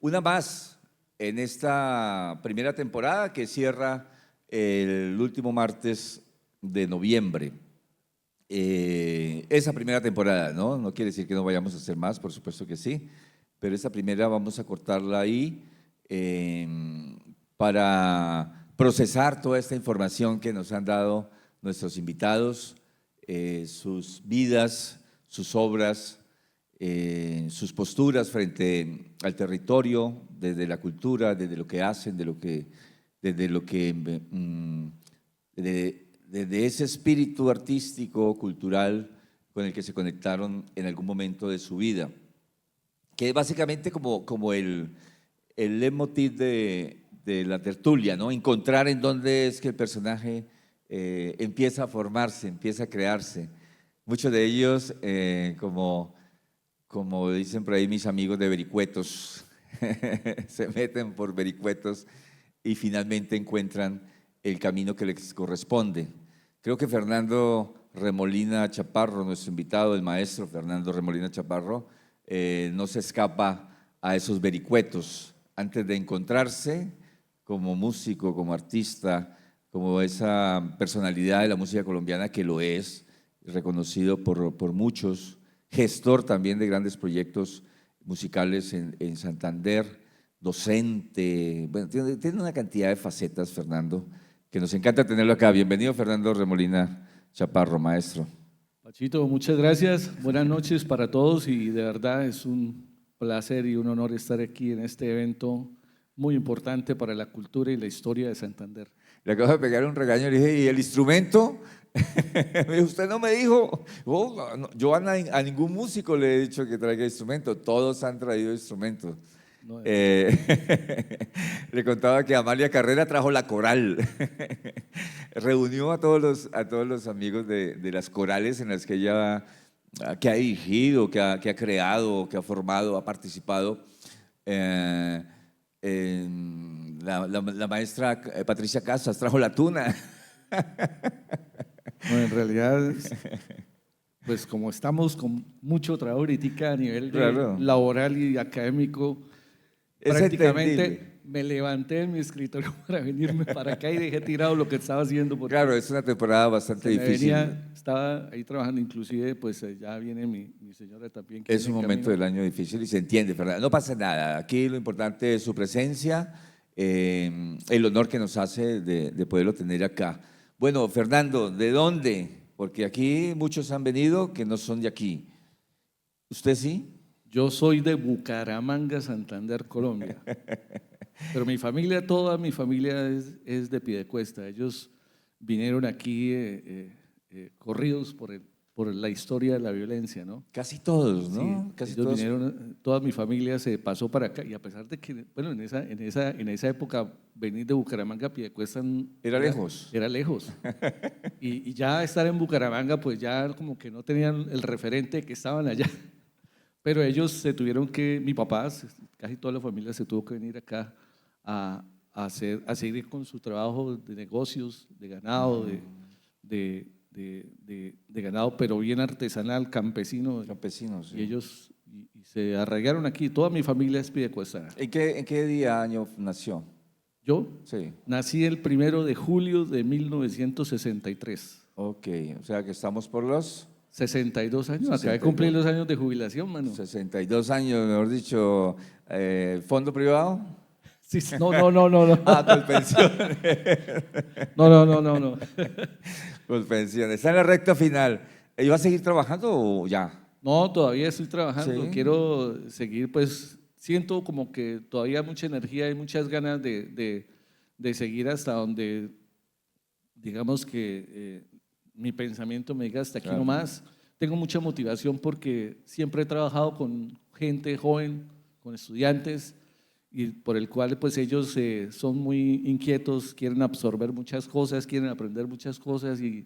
Una más en esta primera temporada que cierra el último martes de noviembre. Esa primera temporada, ¿no? No quiere decir que no vayamos a hacer más, por supuesto que sí, pero esta primera vamos a cortarla ahí para procesar toda esta información que nos han dado nuestros invitados, sus vidas, sus obras, sus posturas frente al territorio, desde la cultura, desde lo que hacen, desde lo que desde ese espíritu artístico, cultural, con el que se conectaron en algún momento de su vida, que es básicamente como el leitmotiv de la tertulia, ¿no? Encontrar en dónde es que el personaje empieza a formarse, empieza a crearse. Muchos de ellos, como dicen por ahí mis amigos de vericuetos, se meten por vericuetos y finalmente encuentran el camino que les corresponde. Creo que Fernando Remolina Chaparro, nuestro invitado, el maestro Fernando Remolina Chaparro, no se escapa a esos vericuetos antes de encontrarse como músico, como artista, como esa personalidad de la música colombiana que lo es, reconocido por muchos, gestor también de grandes proyectos musicales en Santander, docente, bueno, tiene una cantidad de facetas, Fernando, que nos encanta tenerlo acá. Bienvenido, Fernando Remolina Chaparro, maestro. Pachito, muchas gracias. Buenas noches para todos y de verdad es un placer y un honor estar aquí en este evento muy importante para la cultura y la historia de Santander. Le acabo de pegar un regaño, le dije, ¿y el instrumento? Me dijo, usted no me dijo. Oh, no, yo a ningún músico le he dicho que traiga instrumento, todos han traído instrumentos. No, Le contaba que Amalia Carrera trajo la coral. Reunió a todos los amigos de las corales en las que ella que ha dirigido, que ha creado, que ha formado, ha participado. La maestra Patricia Casas trajo la tuna. no, en realidad, pues como estamos con mucho trabajo ahorita a nivel de Claro. laboral y académico, Es prácticamente entendible. me levanté en mi escritorio para venirme para acá y dejé tirado lo que estaba haciendo porque Claro, es una temporada bastante se me difícil. venía, estaba ahí trabajando, inclusive pues ya viene mi señora también. Que Es un viene en momento camino. del año difícil y se entiende, Fernando. No pasa nada. Aquí lo importante es su presencia, el honor que nos hace de poderlo tener acá. Bueno, Fernando, ¿de dónde? Porque aquí muchos han venido que no son de aquí. ¿Usted sí? Yo soy de Bucaramanga, Santander, Colombia. Pero mi familia, toda mi familia es de Piedecuesta. Ellos vinieron aquí corridos por la historia de la violencia, ¿no? Casi todos, Sí, ¿no? Casi ellos todos. vinieron, toda mi familia se pasó para acá y a pesar de que, bueno, en esa época venir de Bucaramanga a Piedecuesta Era lejos. era lejos. Y ya estar en Bucaramanga, pues ya como que no tenían el referente que estaban allá. Pero ellos se tuvieron que, mi papá, casi toda la familia se tuvo que venir acá a seguir con su trabajo de negocios, de ganado, de ganado, pero bien artesanal, campesino. Campesinos, sí. Y ellos y se arraigaron aquí. Toda mi familia es piedecuestana. ¿En qué día, año nació? Yo Sí. nací el 1 de julio de 1963. Ok, o sea que estamos por los 62 años. Acabé de 62. cumplir los años de jubilación, mano. 62 años, mejor dicho, ¿fondo privado? Sí, no, no, no, no, no. Ah, Colpensión. No, no, no, no, no. Colpensión. Está en la recta final. ¿Y va a seguir trabajando o ya? No, todavía estoy trabajando. Sí. Quiero seguir, pues siento como que todavía mucha energía y muchas ganas de seguir hasta donde, digamos que mi pensamiento me diga hasta aquí Claro. nomás. Tengo mucha motivación porque siempre he trabajado con gente joven, con estudiantes, y por el cual pues ellos son muy inquietos, quieren absorber muchas cosas, quieren aprender muchas cosas y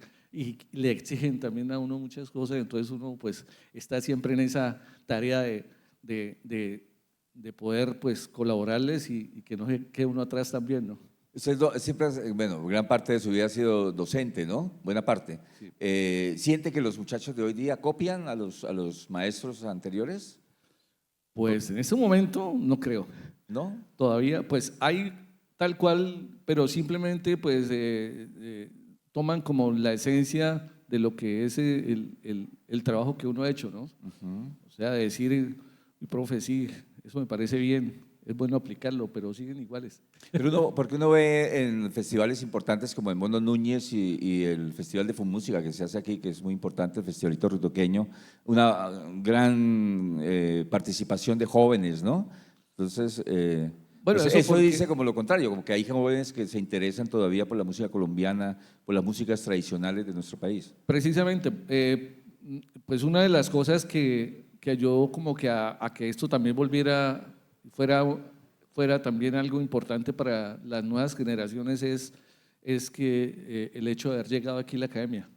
le exigen también a uno muchas cosas, entonces uno pues está siempre en esa tarea de poder pues colaborarles y que no se quede uno atrás también, ¿no? Usted siempre, bueno, gran parte de su vida ha sido docente, ¿no? Buena parte. Sí. ¿Siente que los muchachos de hoy día copian a los maestros anteriores? Pues en ese momento no creo. ¿no? Todavía, pues hay tal cual, pero simplemente pues toman como la esencia de lo que es el trabajo que uno ha hecho, ¿no? O sea, decir, profe, sí, eso me parece bien, es bueno aplicarlo, pero siguen iguales. Pero porque uno ve en festivales importantes como el Mono Núñez y el Festival de Música que se hace aquí, que es muy importante, el Festivalito Rutoqueño, una gran participación de jóvenes, ¿no? Entonces, Bueno, pues eso eso porque dice como lo contrario, como que hay jóvenes que se interesan todavía por la música colombiana, por las músicas tradicionales de nuestro país. precisamente, pues una de las cosas que ayudó como que a que esto también fuera también algo importante para las nuevas generaciones es que el hecho de haber llegado aquí a la academia,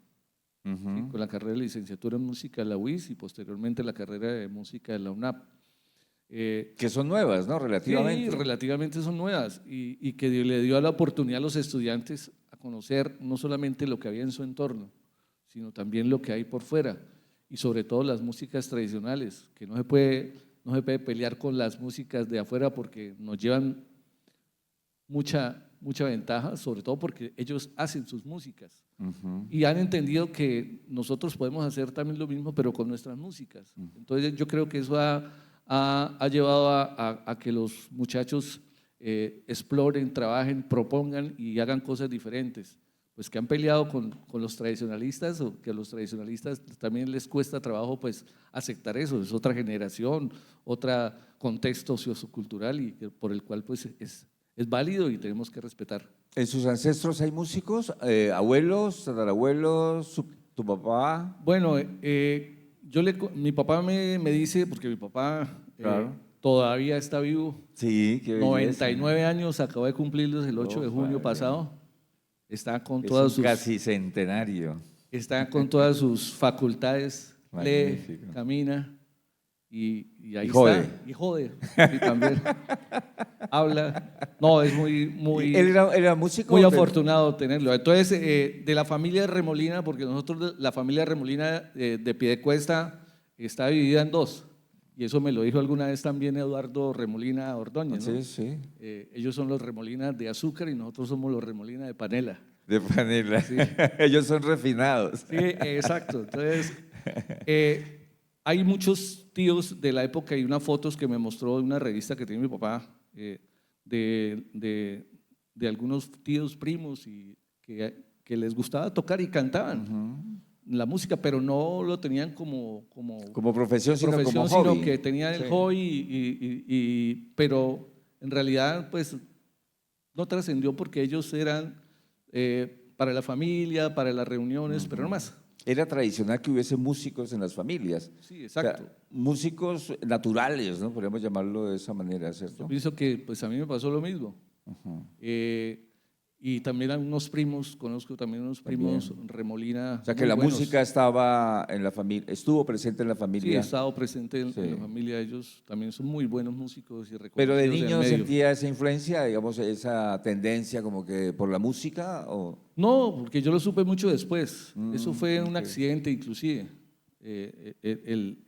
¿sí? Con la carrera de licenciatura en música de la UIS y posteriormente la carrera de música de la UNAP. Que son nuevas, ¿no? Sí, Relativamente. relativamente son nuevas y que le dio la oportunidad a los estudiantes a conocer no solamente lo que había en su entorno, sino también lo que hay por fuera y sobre todo las músicas tradicionales, que no se puede pelear con las músicas de afuera porque nos llevan mucha ventaja, sobre todo porque ellos hacen sus músicas y han entendido que nosotros podemos hacer también lo mismo, pero con nuestras músicas. Entonces yo creo que eso ha llevado a que los muchachos exploren, trabajen, propongan y hagan cosas diferentes. Pues que han peleado con los tradicionalistas o que a los tradicionalistas también les cuesta trabajo pues aceptar eso, es otra generación, otro contexto sociocultural y por el cual pues es válido y tenemos que respetar. ¿En sus ancestros hay músicos? ¿Abuelos, tatarabuelos, tu papá? Bueno, mi papá me dice, porque mi papá Claro. todavía está vivo, Sí, qué belleza. 99 años, acaba de cumplirlos el 8 de Oh, junio padre. pasado, está con Es un todas sus, casi centenario. está con todas sus facultades, lee, Magnífico. camina y ahí Y jode. está, y jode, y también habla, no, es muy, ¿Y él muy, era músico? muy afortunado tenerlo. Entonces, de la familia Remolina, porque nosotros, la familia Remolina de Piedecuesta está dividida en dos, y eso me lo dijo alguna vez también Eduardo Remolina Ordóñez, ¿no? Sí, sí. Ellos son los Remolina de azúcar y nosotros somos los Remolina de panela. De panela. Sí. Ellos son refinados. Sí, exacto. Entonces, hay muchos tíos de la época y unas fotos que me mostró de una revista que tiene mi papá, de algunos tíos primos y que les gustaba tocar y cantaban la música, pero no lo tenían como Como profesión, sino profesión, como hobby. sino que tenían el Sí. hobby, pero en realidad pues no trascendió porque ellos eran para la familia, para las reuniones, pero no más. Era tradicional que hubiese músicos en las familias. Sí, O sea, exacto. músicos naturales, ¿no? Podríamos llamarlo de esa manera, Yo ¿cierto? pienso que pues a mí me pasó lo mismo. Y también a unos primos, conozco también unos primos Remolina. O sea, que muy la buenos. música estaba en la familia, estuvo presente en la Sí, he familia. estado presente en Sí. la familia, ellos también son muy buenos músicos y Pero de reconocidos en el niño medio. sentía esa influencia, digamos, esa tendencia como que por la música o No, porque yo lo supe mucho después. Eso fue un ok. accidente inclusive.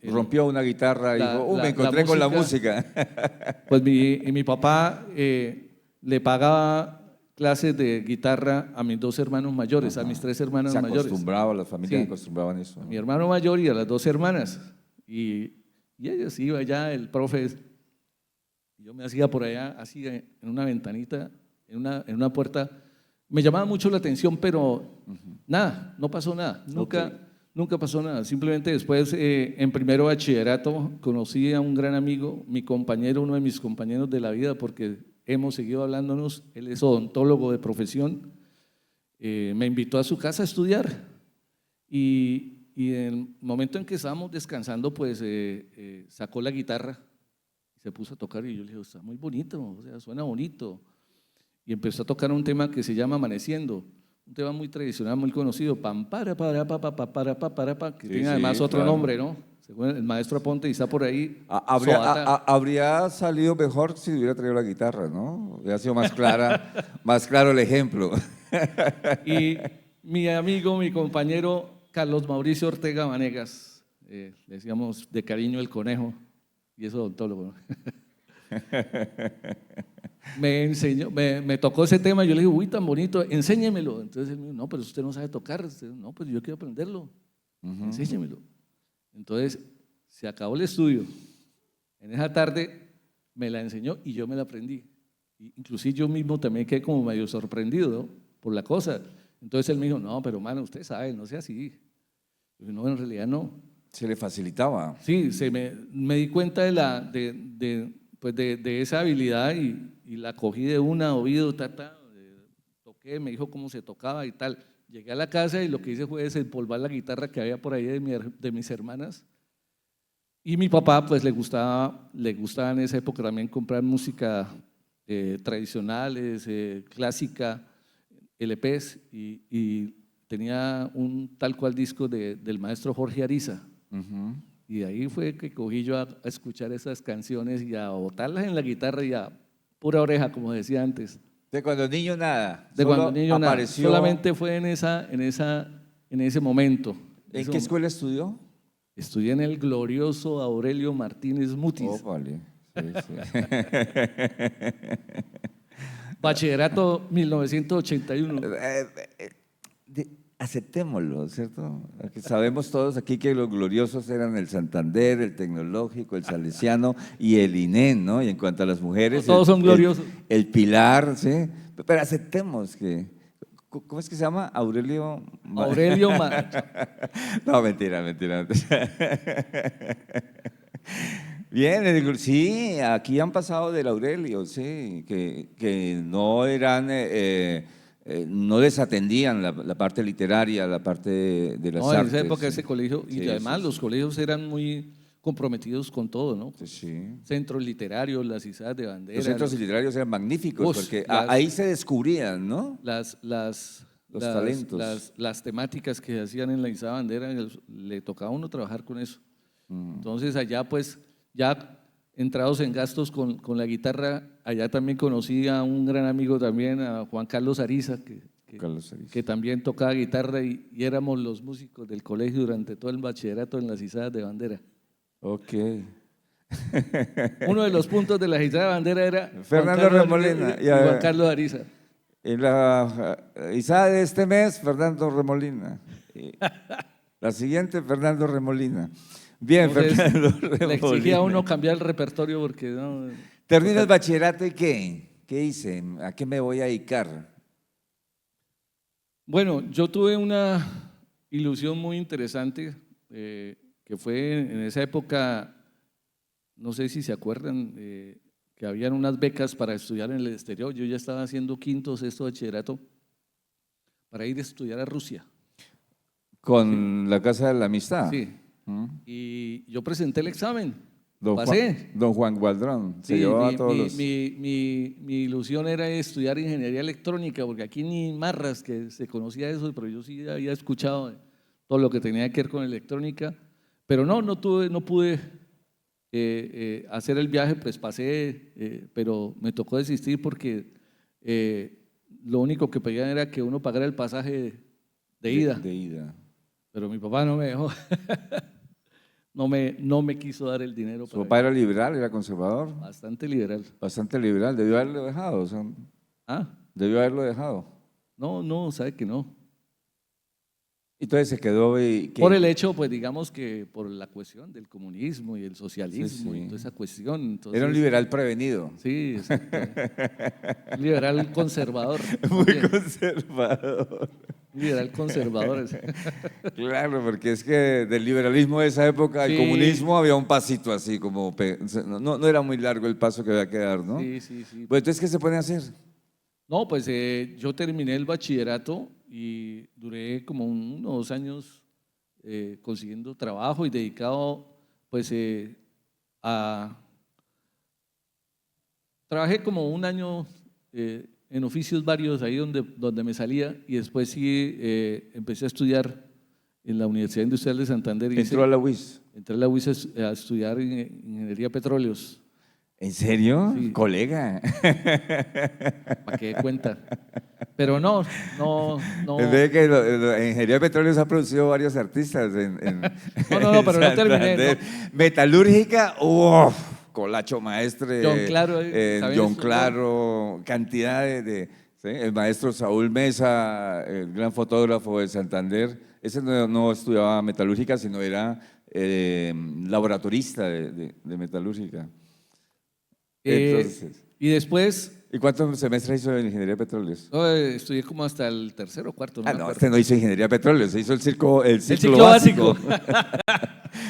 rompió una guitarra y la- dijo, la- me encontré la con la música- música. Pues mi papá le pagaba clases de guitarra a mis dos hermanos mayores, a mis tres hermanas Se mayores. acostumbraba, las familias Sí. acostumbraban eso. A ¿no? mi hermano mayor y a las dos hermanas. Y ellos iba allá, el profe, y yo me hacía por allá, así en una ventanita, en una puerta. Me llamaba mucho la atención, pero nada, no pasó nada. Nunca pasó nada. Simplemente después, en primero bachillerato, conocí a un gran amigo, mi compañero, uno de mis compañeros de la vida, porque hemos seguido hablándonos. Él es odontólogo de profesión. Me invitó a su casa a estudiar. Y en el momento en que estábamos descansando, pues sacó la guitarra y se puso a tocar. Y yo le dije, está muy bonito, o sea, suena bonito. Y empezó a tocar un tema que se llama Amaneciendo, un tema muy tradicional, muy conocido, pam, para, pa, que Sí, tiene sí, además otro claro. nombre, ¿no? Según el maestro Aponte, y está por ahí. Habría, Soata. habría salido mejor si hubiera traído la guitarra, ¿no? Hubiera sido más clara, más claro el ejemplo. Y mi amigo, mi compañero Carlos Mauricio Ortega Vanegas, le decíamos de cariño el conejo, y es odontólogo, ¿no? me enseñó, me tocó ese tema, yo le dije, uy, tan bonito, enséñemelo. Entonces él me dijo, no, pero usted no sabe tocar. No, pues yo quiero aprenderlo, enséñemelo. Entonces se acabó el estudio. En esa tarde me la enseñó y yo me la aprendí. Inclusive yo mismo también quedé como medio sorprendido, ¿no?, por la cosa. Entonces él me dijo, no, pero mano, usted sabe, no sea así. Yo dije, no, en realidad no. Se le facilitaba. Sí, me di cuenta de esa habilidad y la cogí de una, oído, toqué, me dijo cómo se tocaba y tal. Llegué a la casa y lo que hice fue desempolvar la guitarra que había por ahí de mis hermanas. Y mi papá, pues le gustaba en esa época también comprar música tradicionales, clásica, LPs, y tenía un tal cual disco del maestro Jorge Ariza. Y ahí fue que cogí yo a escuchar esas canciones y a botarlas en la guitarra y a pura oreja, como decía antes. De cuando niño nada. De Solo cuando niño nada. apareció. Solamente fue en ese momento. ¿En qué escuela estudió? Estudié en el glorioso Aurelio Martínez Mutis. Oh, vale. Sí, sí. Bachillerato 1981. Aceptémoslo, ¿cierto? Porque sabemos todos aquí que los gloriosos eran el Santander, el Tecnológico, el Salesiano y el INEN, ¿no? Y en cuanto a las mujeres… No, todos son gloriosos. El Pilar, ¿sí? Pero aceptemos que… ¿Cómo es que se llama? Aurelio… No, mentira. Bien, sí, aquí han pasado del Aurelio, sí, que no eran… no desatendían la parte literaria, la parte de las artes. En esa época ese colegio, y Sí, además sí, los colegios eran muy comprometidos con todo, ¿no? Sí. Centros literarios, las izadas de bandera. Los centros literarios eran magníficos porque ahí se descubrían, ¿no? Los talentos. Las temáticas que hacían en la izada bandera, le tocaba a uno trabajar con eso. Entonces allá pues ya entrados en gastos con la guitarra, allá también conocí a un gran amigo también, a Juan Carlos Ariza, que también tocaba guitarra y éramos los músicos del colegio durante todo el bachillerato en las izadas de bandera. Ok. Uno de los puntos de la izada de bandera era Fernando Remolina y Juan Carlos Ariza. En la izada de este mes, Fernando Remolina. La siguiente, Fernando Remolina. Bien, Entonces, Fernando Remolina. le exigía a uno cambiar el repertorio porque no… Termina el bachillerato y ¿qué? ¿Qué hice? ¿A qué me voy a dedicar? Bueno, yo tuve una ilusión muy interesante que fue en esa época, no sé si se acuerdan, que habían unas becas para estudiar en el exterior. Yo ya estaba haciendo quinto, sexto bachillerato para ir a estudiar a Rusia. ¿Con la Casa de la Amistad? Sí. Y yo presenté el examen. Pasé. Don Juan Gualdrón. Se llevaba a todos los… mi ilusión era estudiar ingeniería electrónica, porque aquí ni marras que se conocía eso, pero yo sí había escuchado todo lo que tenía que ver con electrónica. Pero no pude hacer el viaje, pues pasé, pero me tocó desistir porque lo único que pedían era que uno pagara el pasaje de ida. De ida. Pero mi papá no me dejó. No me quiso dar el dinero. ¿Su papá era liberal, era conservador? Bastante liberal. Bastante liberal, debió haberlo dejado. O sea, debió haberlo dejado. No, sabe que no. Entonces se quedó y… Por el hecho, pues digamos que por la cuestión del comunismo y el socialismo Sí. y toda esa cuestión. Entonces, era un liberal prevenido. Sí, exacto. Un liberal conservador. Muy conservador. Un liberal conservador. Claro, porque es que del liberalismo de esa época al comunismo había un pasito así, como… No era muy largo el paso que había que dar, ¿no? Sí. Pues entonces, ¿qué se puede hacer? No, pues yo terminé el bachillerato y duré como 1 o 2 años consiguiendo trabajo y dedicado pues trabajé como 1 año en oficios varios ahí donde me salía y después sí empecé a estudiar en la Universidad Industrial de Santander. ¿Entró a la UIS? Entré a la UIS a estudiar Ingeniería de Petróleos. ¿En serio? Sí. Colega. Para que dé cuenta. Pero no. Desde que la Ingeniería de Petróleos ha producido varios artistas en No, pero no terminé. No. Metalúrgica, uff. Colacho Maestre, John Claro, ¿sabes? John Claro, cantidad ¿sí? El maestro Saúl Mesa, el gran fotógrafo de Santander. Ese no estudiaba metalúrgica, sino era laboratorista de metalúrgica. Entonces, Y después ¿y cuántos semestres hizo en ingeniería de petróleos? estudié como hasta el tercero o cuarto. No me No, acuerdo. este no hizo ingeniería de petróleos, se hizo el ciclo ciclo básico. básico.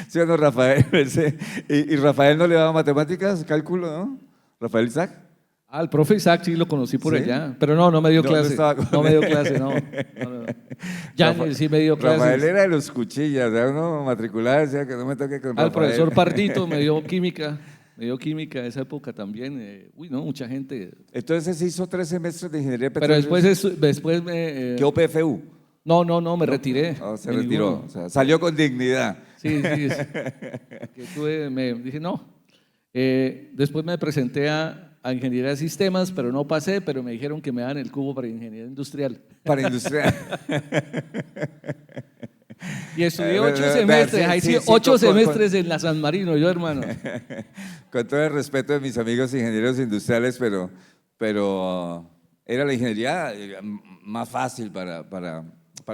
¿Sí o no, Rafael? ¿Y Rafael no le daba matemáticas, cálculo, no? ¿Rafael Isaac? El profe Isaac sí lo conocí por ¿Sí? allá, pero no me dio No, clase. estaba con No me él. dio clase, no. Yáñez sí me dio clases. Rafael era de los cuchillas, o sea, uno matriculado decía que no me toque con Al Rafael. profesor Pardito me dio química en esa época también. Mucha gente. Entonces hizo 3 semestres de ingeniería de Pero petróleos. después me. ¿Qué OPFU? No, me retiré. Se de retiró, ninguno. o sea, salió con dignidad. Sí. Me dije no. Después me presenté a ingeniería de sistemas, pero no pasé, pero me dijeron que me daban el cubo para ingeniería industrial. Para industrial. Y estudié Bueno, 8 semestres, ahí sí, 8 semestres en la San Marino, yo hermano. Con todo el respeto de mis amigos ingenieros industriales, pero era la ingeniería más fácil para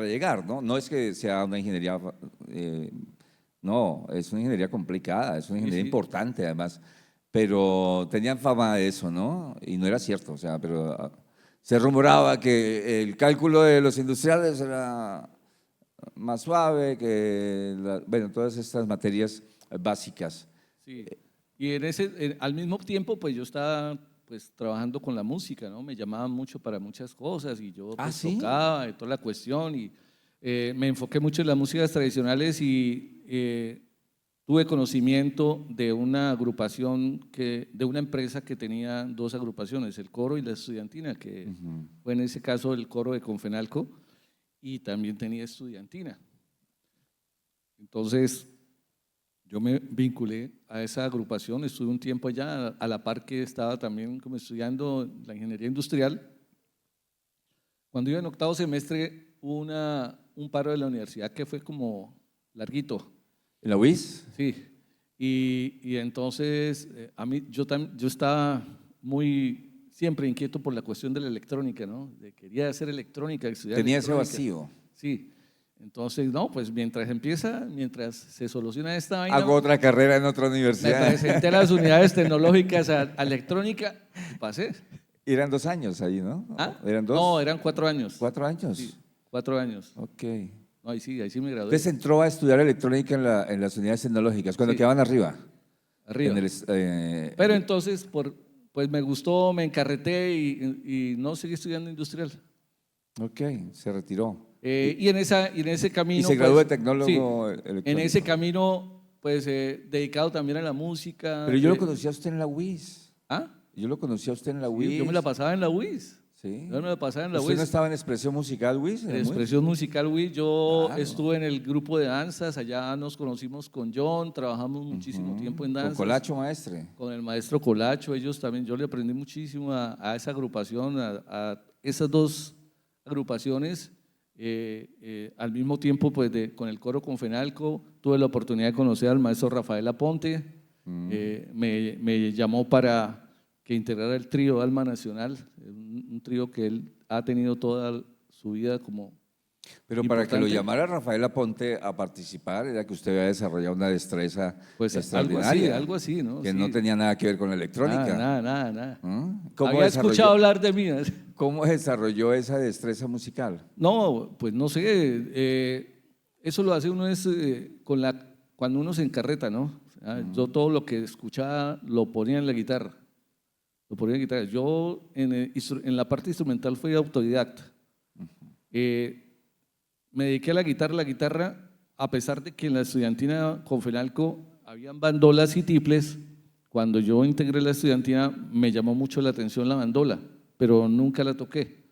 llegar, ¿no? No es que sea una ingeniería, no, es una ingeniería complicada, es una ingeniería Sí. importante además, pero tenían fama de eso, ¿no? Y no era cierto, o sea, pero se rumoraba que el cálculo de los industriales era más suave que, bueno, todas estas materias básicas. Sí. Y al mismo tiempo, pues yo estaba pues trabajando con la música, ¿no? Me llamaban mucho para muchas cosas y yo pues, ¿Sí? tocaba y toda la cuestión y me enfoqué mucho en las músicas tradicionales y tuve conocimiento de una agrupación, de una empresa que tenía 2 agrupaciones, el coro y la estudiantina, que fue en ese caso el coro de Confenalco y también tenía estudiantina. Entonces, yo me vinculé a esa agrupación, estuve un tiempo allá, a la par que estaba también como estudiando la ingeniería industrial. Cuando iba en 8º semestre, hubo un paro de la universidad que fue como larguito. ¿En la UIS? Sí, y entonces a mí, yo estaba siempre inquieto por la cuestión de la electrónica, ¿no? Quería hacer electrónica, estudiar Tenía ese electrónica. vacío. Sí, entonces, no, pues mientras se soluciona esta vaina, Hago otra carrera en otra me universidad. presenté a las unidades tecnológicas a electrónica y pasé. Eran 2 años ahí, ¿no? ¿Eran 2? No, eran 4 años. 4 años. Sí, 4 años. Ok. No, ahí sí me gradué. Entonces entró a estudiar electrónica en las unidades tecnológicas, cuando Sí. quedaban arriba. Arriba. Pero entonces, pues me gustó, me encarreté y no seguí estudiando industrial. Ok, se retiró. Y en ese camino. ¿Y se graduó pues, de tecnólogo electrónico? En ese camino, pues dedicado también a la música. Pero yo lo conocí a usted en la UIS. ¿Ah? Yo lo conocí a usted en la Sí, UIS. yo me la pasaba en la UIS. Sí. Yo me la pasaba en la ¿Usted UIS. no estaba en Expresión Musical UIS? En Expresión Musical UIS, yo Claro. estuve en el grupo de danzas, allá nos conocimos con John, trabajamos muchísimo tiempo en danzas. Con Colacho Maestre. Con el maestro Colacho, ellos también, yo le aprendí muchísimo a esa agrupación, a esas 2 agrupaciones. Al mismo tiempo, pues con el coro Confenalco, tuve la oportunidad de conocer al maestro Rafael Aponte, me llamó para que integrara el trío Alma Nacional, un trío que él ha tenido toda su vida como Pero para que lo importante. llamara Rafael Aponte a participar, era que usted había desarrollado una destreza Pues extraordinaria. algo así, ¿no? Que Sí. no tenía nada que ver con la electrónica. Nada. ¿Cómo Había desarrolló- escuchado hablar de mí. ¿Cómo desarrolló esa destreza musical? No, pues no sé, eso lo hace uno cuando uno se encarreta, ¿no? O sea, yo todo lo que escuchaba lo ponía en la guitarra. Yo en la parte instrumental fui autodidacta. Me dediqué a la guitarra, a pesar de que en la estudiantina Confenalco habían bandolas y tiples. Cuando yo integré la estudiantina me llamó mucho la atención la bandola, pero nunca la toqué.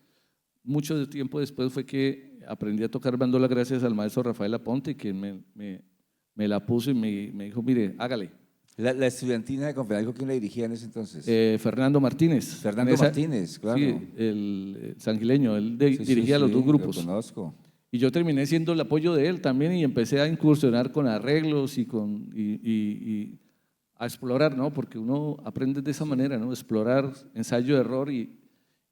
Mucho tiempo después fue que aprendí a tocar bandola gracias al maestro Rafael Aponte, quien me la puso y me dijo, mire, hágale. La estudiantina de Confenalco, ¿quién la dirigía en ese entonces? Fernando Martínez. Fernando Martínez, claro. Sí, el sangileño, él Sí, dirigía los 2 grupos. Lo conozco. Y yo terminé siendo el apoyo de él también y empecé a incursionar con arreglos y a explorar, ¿no? Porque uno aprende de esa manera, ¿no? Explorar, ensayo, error y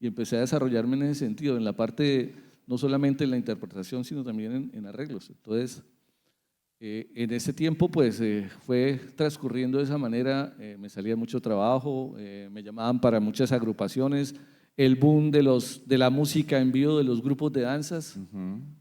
empecé a desarrollarme en ese sentido, en la parte, no solamente en la interpretación, sino también en arreglos. Entonces, en ese tiempo, pues, fue transcurriendo de esa manera, me salía mucho trabajo, me llamaban para muchas agrupaciones, el boom de la música en vivo de los grupos de danzas,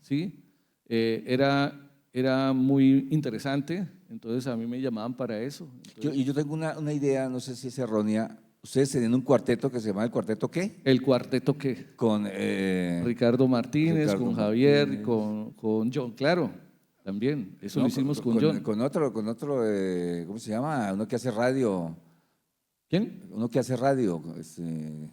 ¿sí? Era muy interesante, entonces a mí me llamaban para eso. Entonces, Yo tengo una idea, no sé si es errónea. Ustedes tenían un cuarteto que se llamaba ¿el cuarteto qué? el cuarteto que Con Ricardo Martínez, Ricardo con Javier, Martínez. con John, claro, también, eso lo No, hicimos con John. con otro, ¿cómo se llama? Uno que hace radio. ¿Quién? Uno que hace radio. Martín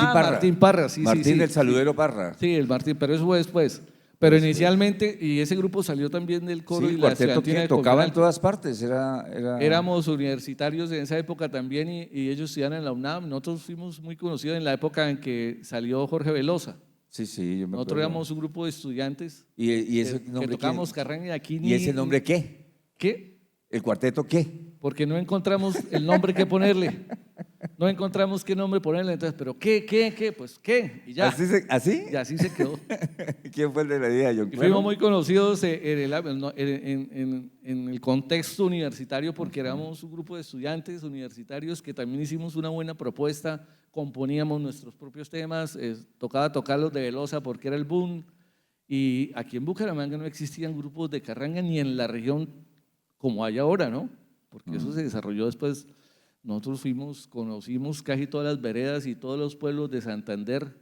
Ah, Parra. Martín Parra, sí, sí, Martín sí, del sí. Saludero Parra. Sí, el Martín, pero eso fue después. Pero Después. inicialmente, y ese grupo salió también del Sí, coro y el la cuarteto estudiantina que de tocaba en Coronel. todas partes. Éramos universitarios en esa época también y ellos estudiaban en la UNAM. Nosotros fuimos muy conocidos en la época en que salió Jorge Velosa. Sí, sí, yo me Nosotros acuerdo. éramos un grupo de estudiantes ¿Y ese que nombre tocábamos carranga y aquí ¿Y ese nombre qué? ¿Qué? ¿El cuarteto qué? Porque no encontramos el nombre que ponerle. No encontramos qué nombre ponerle. Entonces, ¿pero qué? Pues, ¿qué? Y ya. ¿Así? Y así se quedó. ¿Quién fue el de la idea, John Y Claro? fuimos muy conocidos en el contexto universitario porque éramos un grupo de estudiantes universitarios que también hicimos una buena propuesta, componíamos nuestros propios temas, tocaba tocarlos de Velosa porque era el boom. Y aquí en Bucaramanga no existían grupos de carranga ni en la región como hay ahora, ¿no? Porque eso se desarrolló después. Nosotros conocimos casi todas las veredas y todos los pueblos de Santander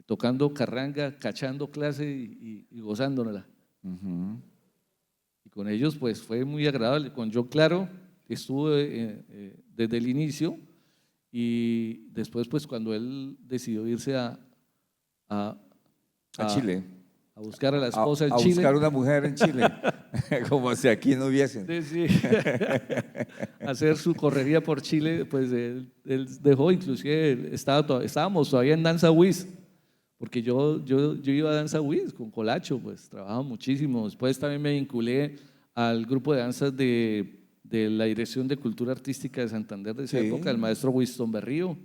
tocando carranga, cachando clase y gozándonosla. Ujú. Y con ellos pues fue muy agradable. Con John Claro estuve desde el inicio y después pues cuando él decidió irse a, A Chile. a buscar a la esposa en A Chile. buscar una mujer en Chile. Como si aquí no hubiesen. Sí, sí. Hacer su correría por Chile, pues él dejó, inclusive estábamos todavía en Danza Wiz, porque yo iba a Danza Wiz con Colacho, pues trabajaba muchísimo. Después también me vinculé al grupo de danzas de la Dirección de Cultura Artística de Santander de esa Sí. época, el maestro Winston Berrío.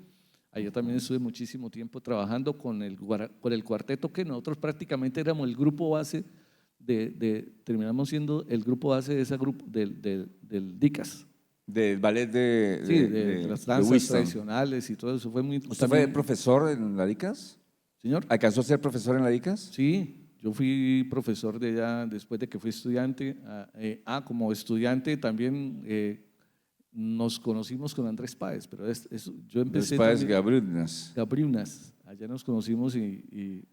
Allá también estuve muchísimo tiempo trabajando con el cuarteto, que nosotros prácticamente éramos el grupo base terminamos siendo el grupo base de ese grupo del DICAS. Del ballet Sí, de las danzas Winston. tradicionales y todo eso. Fue muy, ¿Usted fue profesor en la DICAS? Señor. ¿Alcanzó a ser profesor en la DICAS? Sí, yo fui profesor de ella después de que fui estudiante. Como estudiante también nos conocimos con Andrés Páez, pero yo empecé Después también, Gabriunas. Gabriunas, allá nos conocimos y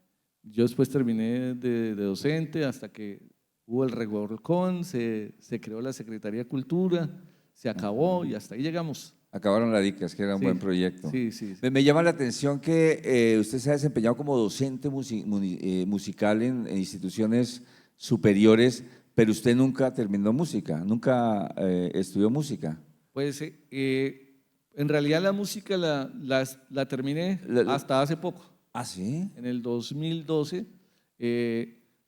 yo después terminé de docente hasta que hubo el revolcón, se creó la Secretaría de Cultura, se acabó y hasta ahí llegamos. Acabaron la DICAS, que era un Sí, buen proyecto. Sí, sí. Me llama la atención que usted se ha desempeñado como docente musical en instituciones superiores, pero usted nunca terminó música, nunca estudió música. Pues en realidad la música la terminé hasta hace poco. ¿Ah, sí? En el 2012,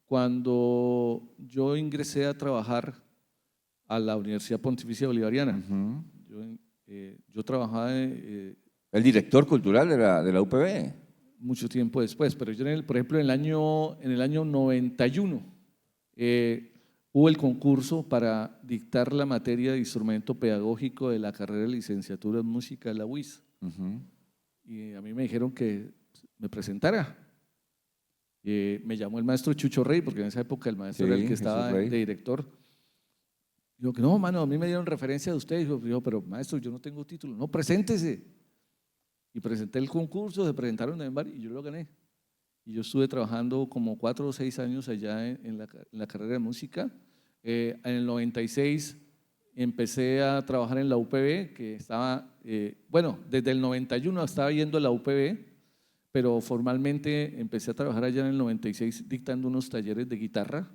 cuando yo ingresé a trabajar a la Universidad Pontificia Bolivariana. Uh-huh. Yo trabajaba el director cultural de la UPB. Mucho tiempo después, pero yo, por ejemplo, en el año 91 hubo el concurso para dictar la materia de instrumento pedagógico de la carrera de licenciatura en música de la UIS. Uh-huh. Y a mí me dijeron que me presentara. Me llamó el maestro Chucho Rey, porque en esa época el maestro era el que estaba de director. Digo que no, mano, a mí me dieron referencia de usted. Dijo, pero maestro, yo no tengo título. No, preséntese. Y presenté el concurso, se presentaron en varios y yo lo gané. Y yo estuve trabajando como 4 o 6 años allá en la carrera de música. En el 96 empecé a trabajar en la UPB, que estaba, desde el 91 estaba yendo a la UPB, pero formalmente empecé a trabajar allá en el 96 dictando unos talleres de guitarra.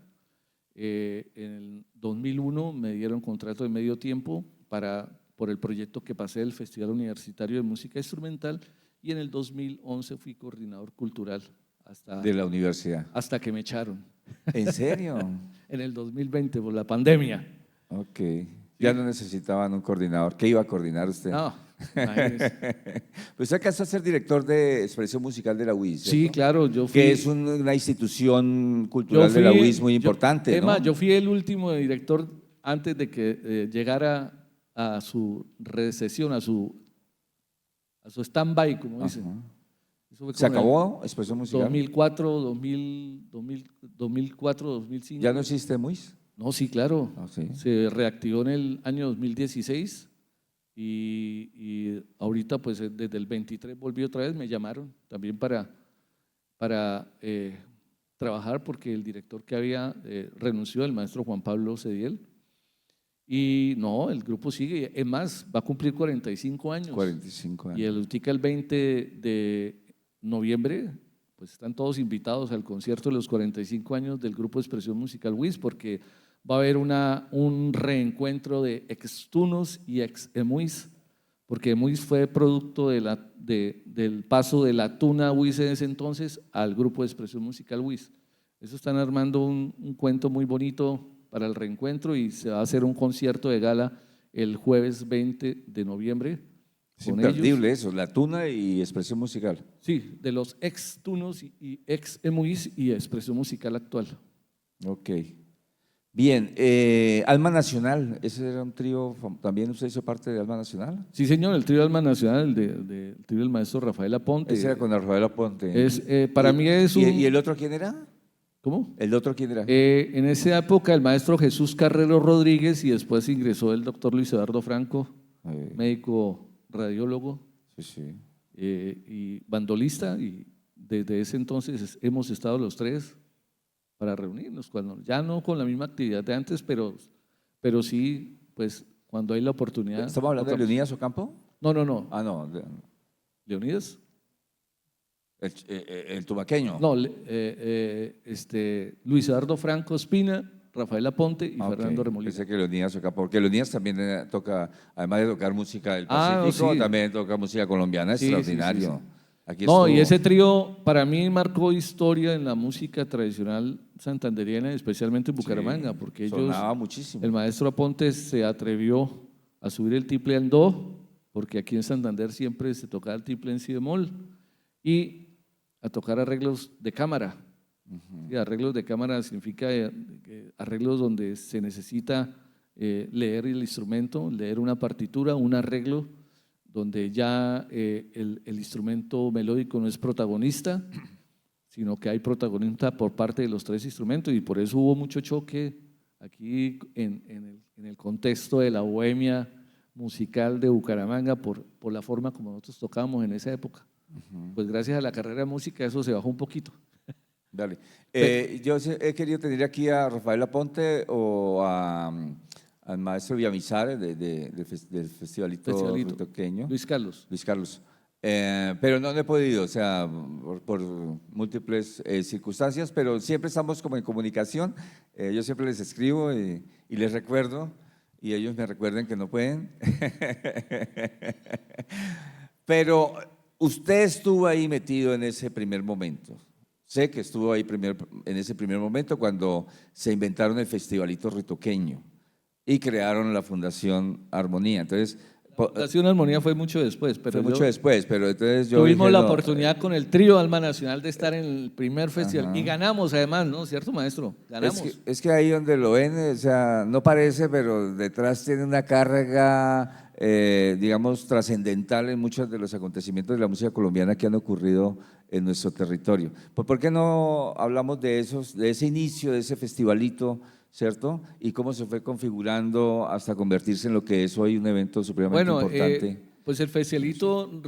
En el 2001 me dieron contrato de medio tiempo por el proyecto que pasé del Festival Universitario de Música Instrumental y en el 2011 fui coordinador cultural de la universidad. Hasta que me echaron. ¿En serio? En el 2020 por la pandemia. Ok. Ya no necesitaban un coordinador. ¿Qué iba a coordinar usted? No, imagínese. Pues usted alcanzó a ser director de expresión musical de la UIS, Sí, ¿cierto? claro, yo fui. Que es una institución Yo cultural de la fui, UIS muy importante, Emma, ¿no? yo fui el último director antes de que llegara a su recesión, a su stand-by, como dicen. Ajá. Eso fue ¿Se como en el acabó expresión musical? 2004, 2004, 2005. ¿Ya no existe MUIS? No, sí, claro. Ah, sí. Se reactivó en el año 2016 y ahorita, pues desde el 23 volví otra vez, me llamaron también para trabajar porque el director que había renunció, el maestro Juan Pablo Cediel. Y no, el grupo sigue, es más, va a cumplir 45 años. 45 Y años. el 20 de noviembre, pues están todos invitados al concierto de los 45 años del grupo de expresión musical WIS, porque va a haber un reencuentro de ex-tunos y ex-emuis, porque emuis fue producto del paso de la tuna WIS en ese entonces al grupo de expresión musical WIS. Eso están armando un cuento muy bonito para el reencuentro y se va a hacer un concierto de gala el jueves 20 de noviembre Es con ellos. imperdible eso, la tuna y expresión musical. Sí, de los ex-tunos y ex-emuis y expresión musical actual. Ok. Bien, Alma Nacional, ese era un trío, ¿también usted hizo parte de Alma Nacional? Sí, señor, el trío Alma Nacional, el trío del maestro Rafael Aponte. Ese era con Rafael Aponte. Para mí es un… ¿Y el otro quién era? ¿Cómo? ¿El otro quién era? En esa época el maestro Jesús Carrero Rodríguez y después ingresó el doctor Luis Eduardo Franco, médico radiólogo Sí, sí. y bandolista, y desde ese entonces hemos estado los tres para reunirnos, ya no con la misma actividad de antes, pero sí, pues cuando hay la oportunidad. ¿Estamos hablando de tocamos. Leonidas Ocampo? No. Ah, no, ¿Leonidas? el tubaqueño. No, Luis Eduardo Franco Espina, Rafael Aponte y Fernando Remolino. Pensé que Leonidas Ocampo, porque Leonidas también toca, además de tocar música del Ah, Pacífico, sí. también toca música colombiana, Sí, extraordinario. sí. Aquí No, y estuvo. ese trío para mí marcó historia en la música tradicional santanderiana, especialmente en Bucaramanga, Sí, porque sonaba muchísimo. el maestro Aponte se atrevió a subir el triple en do, porque aquí en Santander siempre se tocaba el triple en si bemol, y a tocar arreglos de cámara. Y arreglos de cámara significa arreglos donde se necesita leer el instrumento, leer una partitura, un arreglo, donde ya el instrumento melódico no es protagonista, sino que hay protagonista por parte de los tres instrumentos, y por eso hubo mucho choque aquí en el contexto de la bohemia musical de Bucaramanga por la forma como nosotros tocábamos en esa época. Pues gracias a la carrera de música eso se bajó un poquito. Dale. Yo he querido tener aquí a Rafael Aponte o al maestro Villamizar del Festivalito Ritoqueño. Luis Carlos. Luis Carlos. Pero no he podido, o sea, por múltiples circunstancias, pero siempre estamos como en comunicación. Yo siempre les escribo y les recuerdo, y ellos me recuerdan que no pueden. Pero usted estuvo ahí metido en ese primer momento. Sé que estuvo ahí en ese primer momento cuando se inventaron el Festivalito Ritoqueño y crearon la Fundación Armonía. Entonces, La Fundación Armonía fue mucho después, pero fue mucho después, pero entonces yo tuvimos dije, la no, oportunidad con el trío Alma Nacional de estar en el primer festival y ganamos además, ¿no? ¿Cierto, maestro? Ganamos. Es que ahí donde lo ven, o sea, no parece, pero detrás tiene una carga, digamos, trascendental en muchos de los acontecimientos de la música colombiana que han ocurrido en nuestro territorio. ¿Por qué no hablamos de ese inicio, de ese festivalito, ¿cierto? Y cómo se fue configurando hasta convertirse en lo que es hoy un evento supremamente importante. Pues el festivalito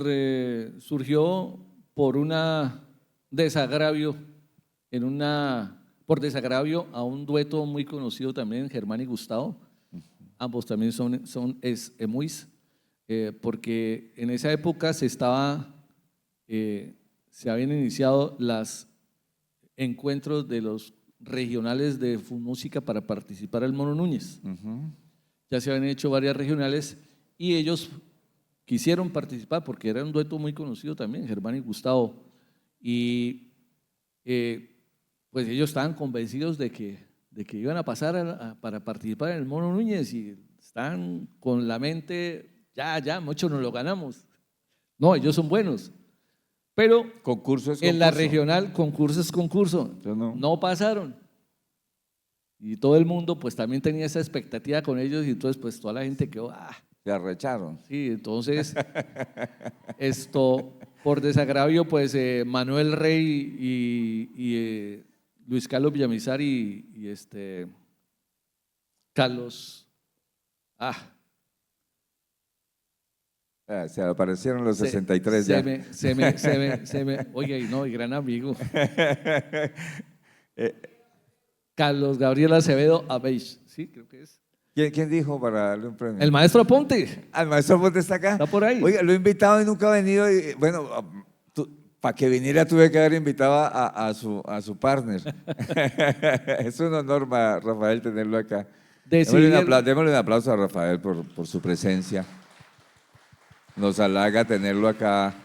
surgió por desagravio, por desagravio a un dueto muy conocido también, Germán y Gustavo. Ambos también son emuis, porque en esa época se habían iniciado los encuentros de los regionales de música para participar al Mono Núñez. Ya se habían hecho varias regionales y ellos quisieron participar porque era un dueto muy conocido también, Germán y Gustavo. Y pues ellos estaban convencidos de que iban a pasar para participar en el Mono Núñez y están con la mente, ya, mucho nos lo ganamos. No, ellos son buenos. Pero Concurso es en la concurso. regional, concurso es concurso. Yo no. No pasaron. Y todo el mundo pues también tenía esa expectativa con ellos y entonces pues toda la gente quedó, Se arrecharon. sí, entonces por desagravio pues Manuel Rey y Luis Carlos Villamizar y Carlos, Se aparecieron los se- 63 se ya. oiga, y no, y gran amigo, Carlos Gabriel Acevedo Abeix, sí, creo que es. ¿Quién dijo para darle un premio? El maestro Aponte, El maestro Ponte está acá. está por ahí. Oiga, lo he invitado y nunca ha venido. Y, bueno, para que viniera tuve que haber invitado a su partner. Es un honor, Rafael, tenerlo acá. Démosle un aplauso a Rafael por su presencia. Nos halaga tenerlo acá.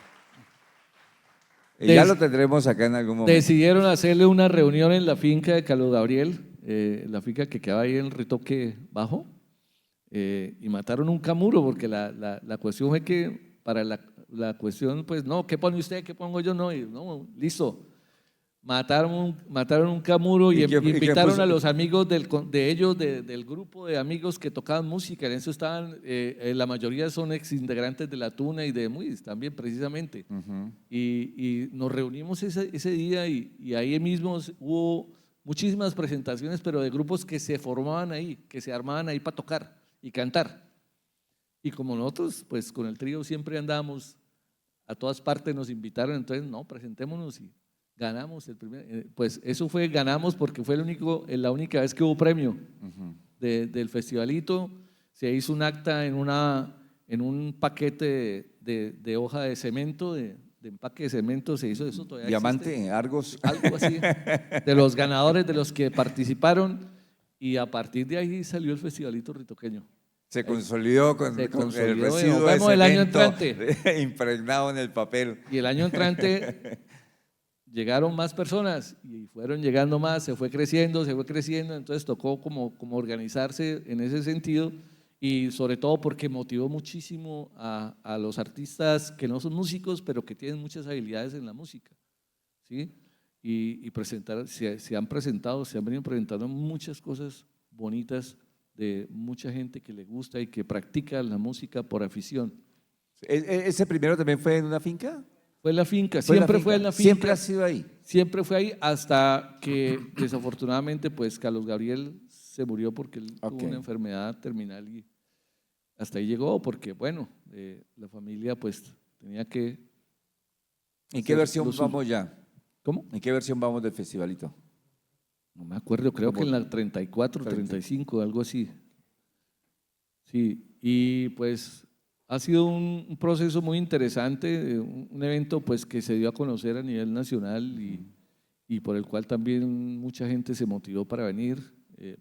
Y ya lo tendremos acá en algún momento. Decidieron hacerle una reunión en la finca de Carlos Gabriel, la finca que queda ahí en el Ritoque Bajo, y mataron un camuro, porque la cuestión fue que para la cuestión, pues no, ¿qué pone usted? ¿Qué pongo yo? No, y, no, listo. Mataron un camuro y invitaron puso? a los amigos de ellos, del grupo de amigos que tocaban música. En eso estaban, la mayoría son exintegrantes de La Tuna y de Muis también, precisamente. Ujú. Y nos reunimos ese día y ahí mismo hubo muchísimas presentaciones, pero de grupos que se formaban ahí, que se armaban ahí para tocar y cantar. Y como nosotros, pues con el trío siempre andábamos a todas partes, nos invitaron, entonces no, presentémonos y ganamos el primer, pues eso fue, ganamos porque fue la única vez que hubo premio del festivalito. Se hizo un acta en un paquete de hoja de cemento, de empaque de cemento, se hizo eso todavía. Diamante, existe, Argos. algo así, de los ganadores, de los que participaron, y a partir de ahí salió el festivalito ritoqueño. Se consolidó con Se el consolidó, residuo nos de vemos el año cemento entrante. impregnado en el papel. Y el año entrante llegaron más personas y fueron llegando más, se fue creciendo, entonces tocó como organizarse en ese sentido, y sobre todo porque motivó muchísimo a los artistas que no son músicos, pero que tienen muchas habilidades en la música, ¿sí? Y se han venido presentando muchas cosas bonitas de mucha gente que le gusta y que practica la música por afición. ¿Ese primero también fue en una finca? Fue en la finca, siempre fue en la finca. Siempre ha sido ahí. Siempre fue ahí hasta que desafortunadamente pues Carlos Gabriel se murió porque él tuvo una enfermedad terminal y hasta ahí llegó porque bueno, la familia pues tenía que… ¿En qué versión vamos ya? ¿Cómo? ¿En qué versión vamos del festivalito? No me acuerdo, creo que en la 34, 35, algo así. Sí, y pues ha sido un proceso muy interesante, un evento pues que se dio a conocer a nivel nacional y por el cual también mucha gente se motivó para venir,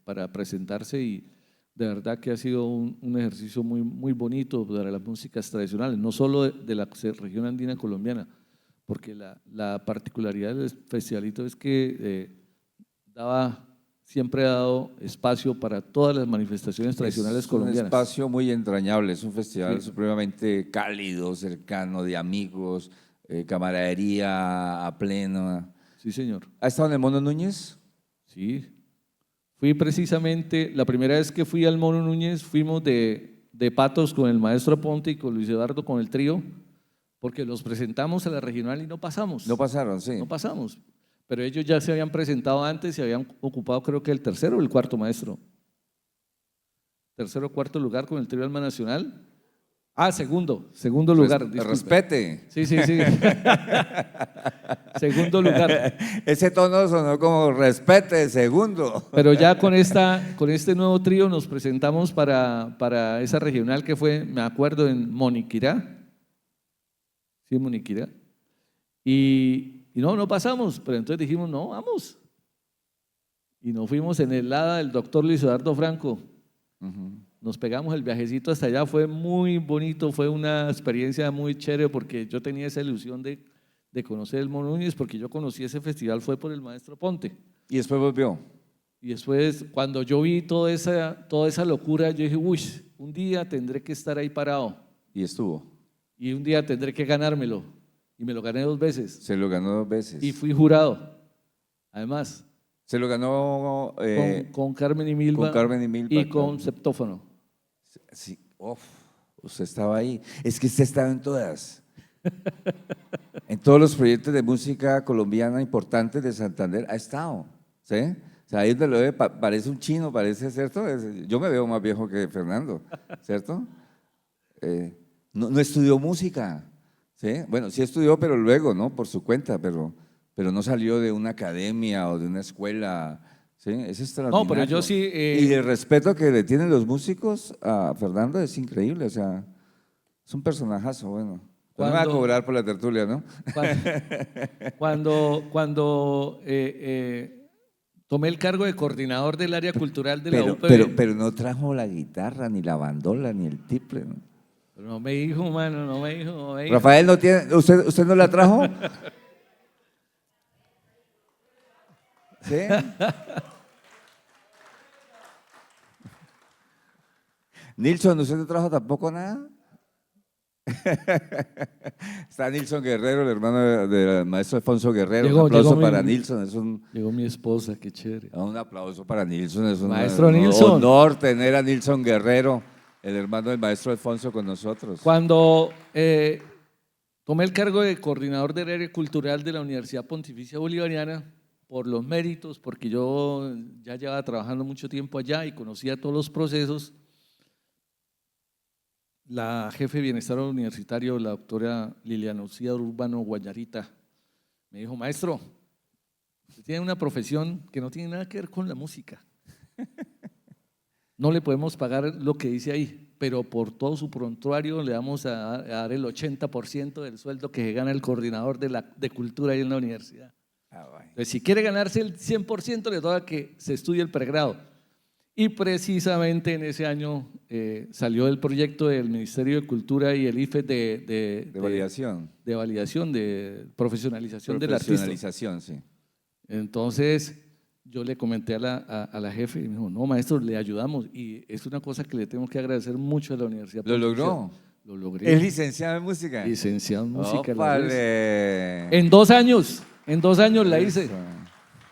para presentarse, y de verdad que ha sido un ejercicio muy, muy bonito para las músicas tradicionales, no solo de la región andina colombiana, porque la particularidad del festivalito es que siempre ha dado espacio para todas las manifestaciones tradicionales colombianas. Es un espacio muy entrañable, es un festival supremamente cálido, cercano, de amigos, camaradería a pleno. Sí, señor. ¿Ha estado en el Mono Núñez? Sí. Fui precisamente, la primera vez que fui al Mono Núñez, fuimos de patos con el maestro Aponte y con Luis Eduardo con el trío, porque los presentamos a la regional y no pasamos. No pasaron, sí. No pasamos. Pero ellos ya se habían presentado antes y habían ocupado creo que el tercero o el cuarto maestro. Tercero o cuarto lugar con el trío Alma Nacional. Segundo lugar. Disculpe. Respete. Sí. Segundo lugar. Ese tono sonó como respete, segundo. Pero ya con este nuevo trío nos presentamos para esa regional que fue, me acuerdo, en Moniquirá. Sí, Moniquirá. Y no pasamos, pero entonces dijimos, no, vamos. Y nos fuimos en el ADA del doctor Luis Eduardo Franco. Nos pegamos el viajecito hasta allá, fue muy bonito, fue una experiencia muy chévere porque yo tenía esa ilusión de conocer el Mono Núñez, porque yo conocí ese festival, fue por el maestro Ponte. ¿Y después volvió? Y después, cuando yo vi toda esa locura, yo dije, uy, un día tendré que estar ahí parado Y estuvo. y un día tendré que ganármelo. Y me lo gané 2 veces. Se lo ganó 2 veces. Y fui jurado, además, Se lo ganó con Carmen y Milva, con Carmen y Milva, y con claro. Septófono. Sí, uf, usted estaba ahí. Es que usted estaba en todas. En todos los proyectos de música colombiana importantes de Santander ha estado. ¿Sí? O sea, ahí donde lo ve, parece un chino, parece, ¿cierto? Yo me veo más viejo que Fernando, ¿cierto? No estudió música. ¿Sí? Bueno, sí estudió, pero luego, ¿no? Por su cuenta, pero no salió de una academia o de una escuela. ¿Sí? Es extraordinario. No, pero yo sí. Y el respeto que le tienen los músicos a Fernando es increíble, o sea, es un personajazo, bueno. No me va a cobrar por la tertulia, ¿no? Cuando tomé el cargo de coordinador del área cultural de la UPB. Pero no trajo la guitarra, ni la bandola, ni el tiple, ¿no? Pero no me dijo, mano, no me dijo. Rafael no tiene, ¿usted no la trajo? ¿Sí? Nilson, ¿usted no trajo tampoco nada? Está Nilson Guerrero, el hermano del maestro Alfonso Guerrero. Un aplauso para Nilson. Llegó mi esposa, qué chévere. Un aplauso para Nilson. Es un honor tener a Nilson Guerrero, el hermano del maestro Alfonso, con nosotros. Cuando tomé el cargo de coordinador del área cultural de la Universidad Pontificia Bolivariana, por los méritos, porque yo ya llevaba trabajando mucho tiempo allá y conocía todos los procesos, la jefe de bienestar universitario, la doctora Liliana Lucía Urbano Guayarita, me dijo, maestro, usted tiene una profesión que no tiene nada que ver con la música. No le podemos pagar lo que dice ahí, pero por todo su prontuario le vamos a dar el 80% del sueldo que gana el coordinador de cultura ahí en la universidad. Entonces, si quiere ganarse el 100%, le toca que se estudie el pregrado. Y precisamente en ese año salió el proyecto del Ministerio de Cultura y el IFES de validación. De validación, de profesionalización del artista. Profesionalización, sí. Entonces yo le comenté a la jefe y me dijo, no, maestro, le ayudamos. Y es una cosa que le tengo que agradecer mucho a la universidad. ¿Lo logró? Lo logré. ¿Es licenciado en música? Licenciado en música. En 2 años la hice.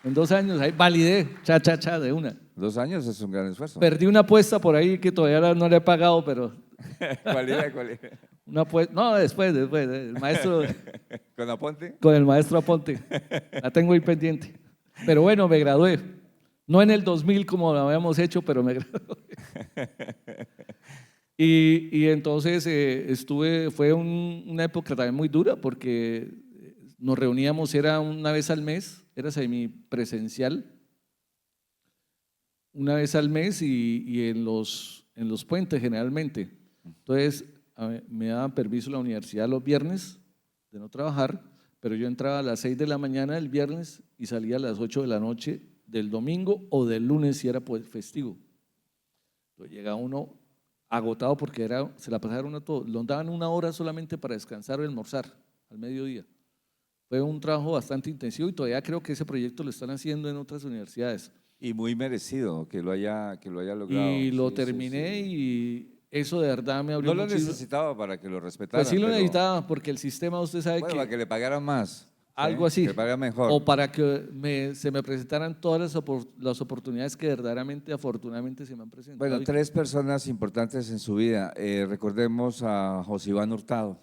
En 2 años, ahí validé, de una. 2 años es un gran esfuerzo. Perdí una apuesta por ahí que todavía no le he pagado, pero… ¿Cuál era? Una apuesta, no, después, el maestro… ¿Con Aponte? Con el maestro Aponte, la tengo ahí pendiente. Pero bueno, me gradué. No en el 2000 como lo habíamos hecho, pero me gradué. Y entonces fue una época también muy dura porque nos reuníamos, era una vez al mes, era semipresencial, una vez al mes y en los puentes generalmente. Entonces me daban permiso la universidad los viernes de no trabajar, pero yo entraba a las 6 de la mañana del viernes y salía a las 8 de la noche del domingo o del lunes si era pues festivo. Entonces llegaba uno agotado porque se la pasaron a todo, lo daban 1 hora solamente para descansar o almorzar al mediodía. Fue un trabajo bastante intensivo y todavía creo que ese proyecto lo están haciendo en otras universidades. Y muy merecido que lo haya logrado. Y lo terminé y eso de verdad me abrió muchísimo. No lo necesitaba para que lo respetaran. Pues sí lo necesitaba porque el sistema, usted sabe que… para que le pagaran más. Algo así. Que le pagaran mejor. O para que se me presentaran todas las oportunidades que verdaderamente, afortunadamente, se me han presentado. Bueno, 3 personas importantes en su vida. Recordemos a José Iván Hurtado.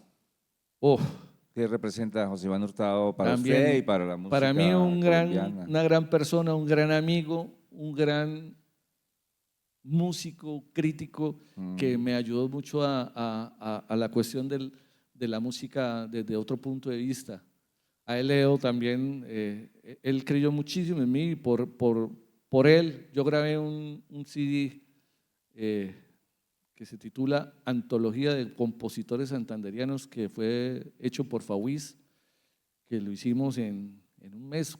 ¿Qué representa José Iván Hurtado para también, usted y para la música para mí colombiana? Una gran persona, un gran amigo, un gran músico, crítico, que me ayudó mucho a la cuestión de la música desde otro punto de vista. A él Leo también, él creyó muchísimo en mí y por él yo grabé un CD que se titula Antología de Compositores Santanderianos, que fue hecho por Fawis, que lo hicimos en un mes,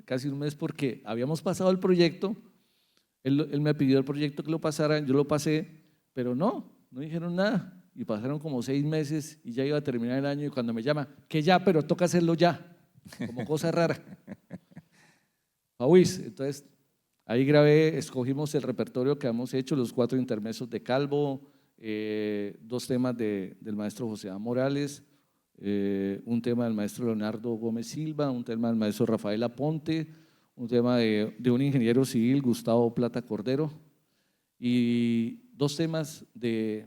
casi un mes, porque habíamos pasado el proyecto, él me pidió el proyecto que lo pasara, yo lo pasé, pero no dijeron nada, y pasaron como 6 meses y ya iba a terminar el año y cuando me llama, que ya, pero toca hacerlo ya, como cosa rara. Fawis, entonces Ahí grabé, escogimos el repertorio que hemos hecho, los 4 intermezos de Calvo, 2 temas del maestro José A. Morales, un tema del maestro Leonardo Gómez Silva, un tema del maestro Rafael Aponte, un tema de un ingeniero civil, Gustavo Plata Cordero, y 2 temas de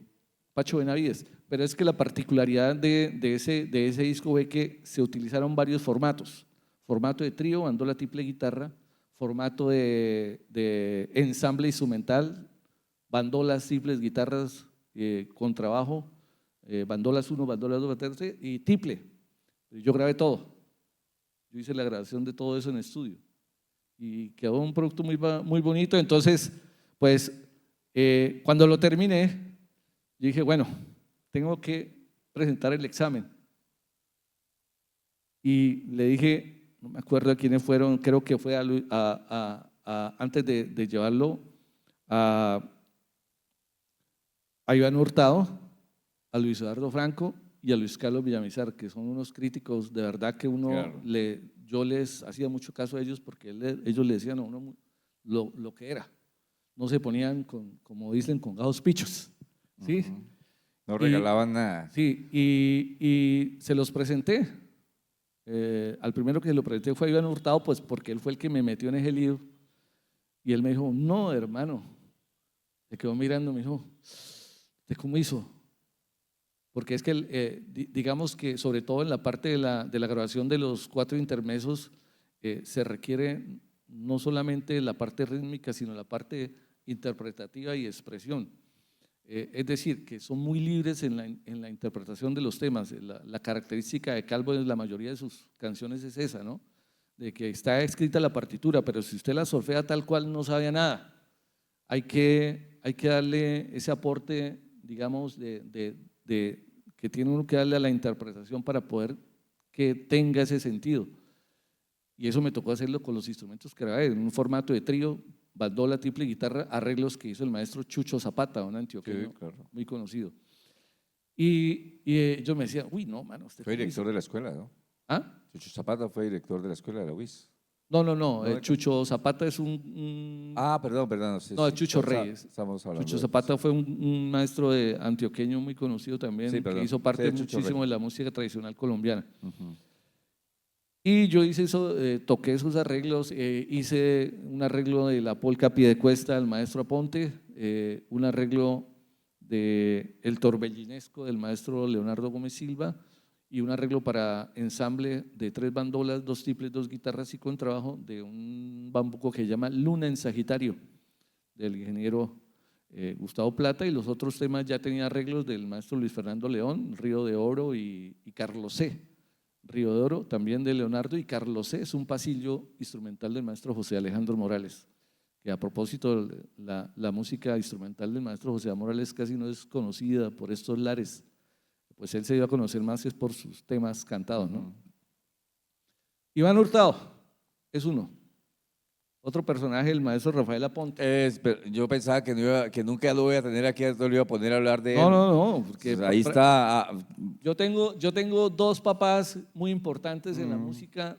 Pacho Benavides. Pero es que la particularidad de ese disco fue que se utilizaron varios formatos: formato de trío, bandola, tiple, guitarra; formato de ensamble instrumental, bandolas, triples, guitarras, contrabajo, bandolas 1, bandolas 2, bandolas 3 y tiple. Yo grabé todo. Yo hice la grabación de todo eso en estudio y quedó un producto muy bonito. Entonces, pues, cuando lo terminé, yo dije, bueno, tengo que presentar el examen. Y le dije, no me acuerdo a quiénes fueron, creo que fue antes de llevarlo a Iván Hurtado, a Luis Eduardo Franco y a Luis Carlos Villamizar, que son unos críticos de verdad que Claro. yo les hacía mucho caso a ellos porque ellos le decían a uno lo que era. No se ponían, como dicen, con gajos pichos. ¿Sí? No regalaban nada. Sí, y se los presenté. Al primero que se lo presenté fue a Iván Hurtado, pues porque él fue el que me metió en ese lío. Y él me dijo, no, hermano. Se quedó mirando, me dijo, ¿de cómo hizo? Porque es que, digamos que sobre todo en la parte de la grabación de los 4 intermezos, se requiere no solamente la parte rítmica, sino la parte interpretativa y expresión. Es decir, que son muy libres en la interpretación de los temas. La característica de Calvo en la mayoría de sus canciones es esa, ¿no? De que está escrita la partitura, pero si usted la solfea tal cual no sabe nada. Hay que darle ese aporte, digamos, que tiene uno que darle a la interpretación para poder que tenga ese sentido. Y eso me tocó hacerlo con los instrumentos que grabé, en un formato de trío, bandola, triple, guitarra, arreglos que hizo el maestro Chucho Zapata, un antioqueño muy conocido. Y ellos me decían, uy, no, mano. Fue director de la escuela, ¿no? ¿Ah? Chucho Zapata fue director de la escuela de la UIS. No, Chucho Zapata es Perdón. Sí, no, sí, Chucho Reyes. Estamos hablando Chucho de Zapata fue un maestro antioqueño muy conocido también, Sí, que perdón. hizo parte Sí, Chucho muchísimo Reyes. de la música tradicional colombiana. Y yo hice eso, toqué esos arreglos, hice un arreglo de la polca Piedecuesta del maestro Aponte, un arreglo de El Torbellinesco del maestro Leonardo Gómez Silva y un arreglo para ensamble de 3 bandolas, 2 triples, 2 guitarras y contrabajo de un bambuco que se llama Luna en Sagitario, del ingeniero Gustavo Plata, y los otros temas ya tenía arreglos del maestro Luis Fernando León, Río de Oro y Carlos C. Río de Oro, también de Leonardo, y Carlos C. es un pasillo instrumental del maestro José Alejandro Morales, que a propósito la música instrumental del maestro José Morales casi no es conocida por estos lares, pues él se dio a conocer más es por sus temas cantados, ¿no? Iván Hurtado es uno. Otro personaje, el maestro Rafael Aponte. Yo pensaba que nunca lo voy a tener aquí, entonces lo iba a poner a hablar de él. No, porque Pues ahí está. yo tengo 2 papás muy importantes en la música,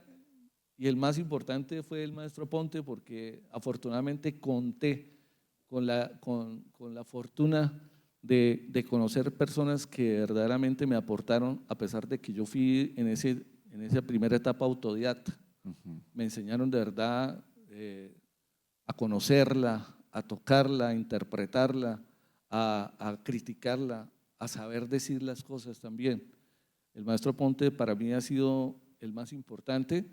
y el más importante fue el maestro Aponte, porque afortunadamente conté con la fortuna de conocer personas que verdaderamente me aportaron, a pesar de que yo fui en esa primera etapa autodidacta. Me enseñaron de verdad a conocerla, a tocarla, a interpretarla, a criticarla, a saber decir las cosas también. El maestro Ponte para mí ha sido el más importante.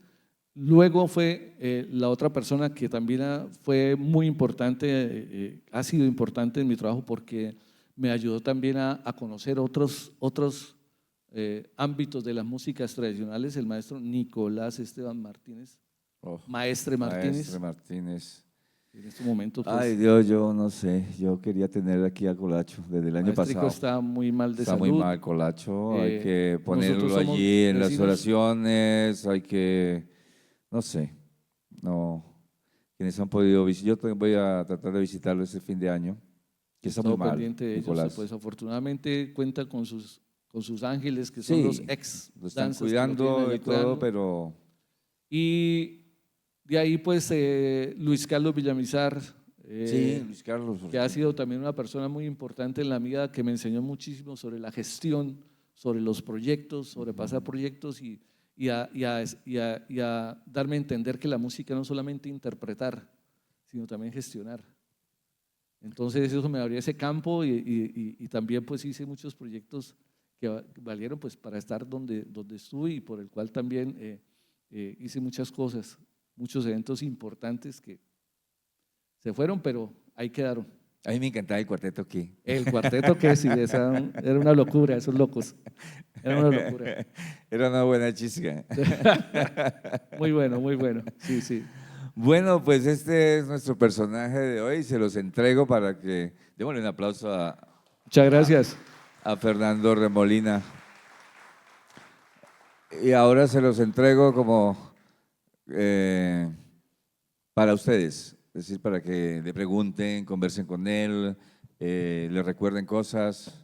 Luego fue la otra persona que también fue muy importante, ha sido importante en mi trabajo porque me ayudó también a conocer otros ámbitos de las músicas tradicionales, el maestro Nicolás Esteban Martínez, Maestre Martínez. Maestre Martínez. En estos momentos, pues, Ay, Dios, yo no sé. Yo quería tener aquí a Colacho desde el año Maestrico pasado. está muy mal de Está salud. muy mal, Colacho. Hay que Nosotros ponerlo somos allí en las vecinos. oraciones. Hay que. No sé. No. Quienes han podido visitar. Yo voy a tratar de visitarlo este fin de año. Que está muy Estado mal, pendiente de ellos, Nicolás. pues afortunadamente cuenta con sus ángeles, que son los Sí, ex lo están danzas que lo tienen cuidando allá y todo, cuidando. pero. Y De ahí pues Luis Carlos Villamizar, Sí, Luis Carlos. que ha sido también una persona muy importante en la vida, que me enseñó muchísimo sobre la gestión, sobre los proyectos, sobre pasar proyectos y a darme a entender que la música no es solamente interpretar, sino también gestionar. Entonces eso me abrió ese campo y también pues hice muchos proyectos que valieron pues para estar donde estuve y por el cual también hice muchas cosas, muchos eventos importantes que se fueron, pero ahí quedaron. A mí me encantaba el cuarteto aquí. El cuarteto que sí, era una locura, esos locos, era una locura. Era una buena chisga. Muy bueno, sí, sí. Bueno, pues este es nuestro personaje de hoy. Se los entrego para que démosle un aplauso Muchas gracias. a Fernando Remolina. Y ahora se los entrego como para ustedes, es decir, para que le pregunten, conversen con él, le recuerden cosas,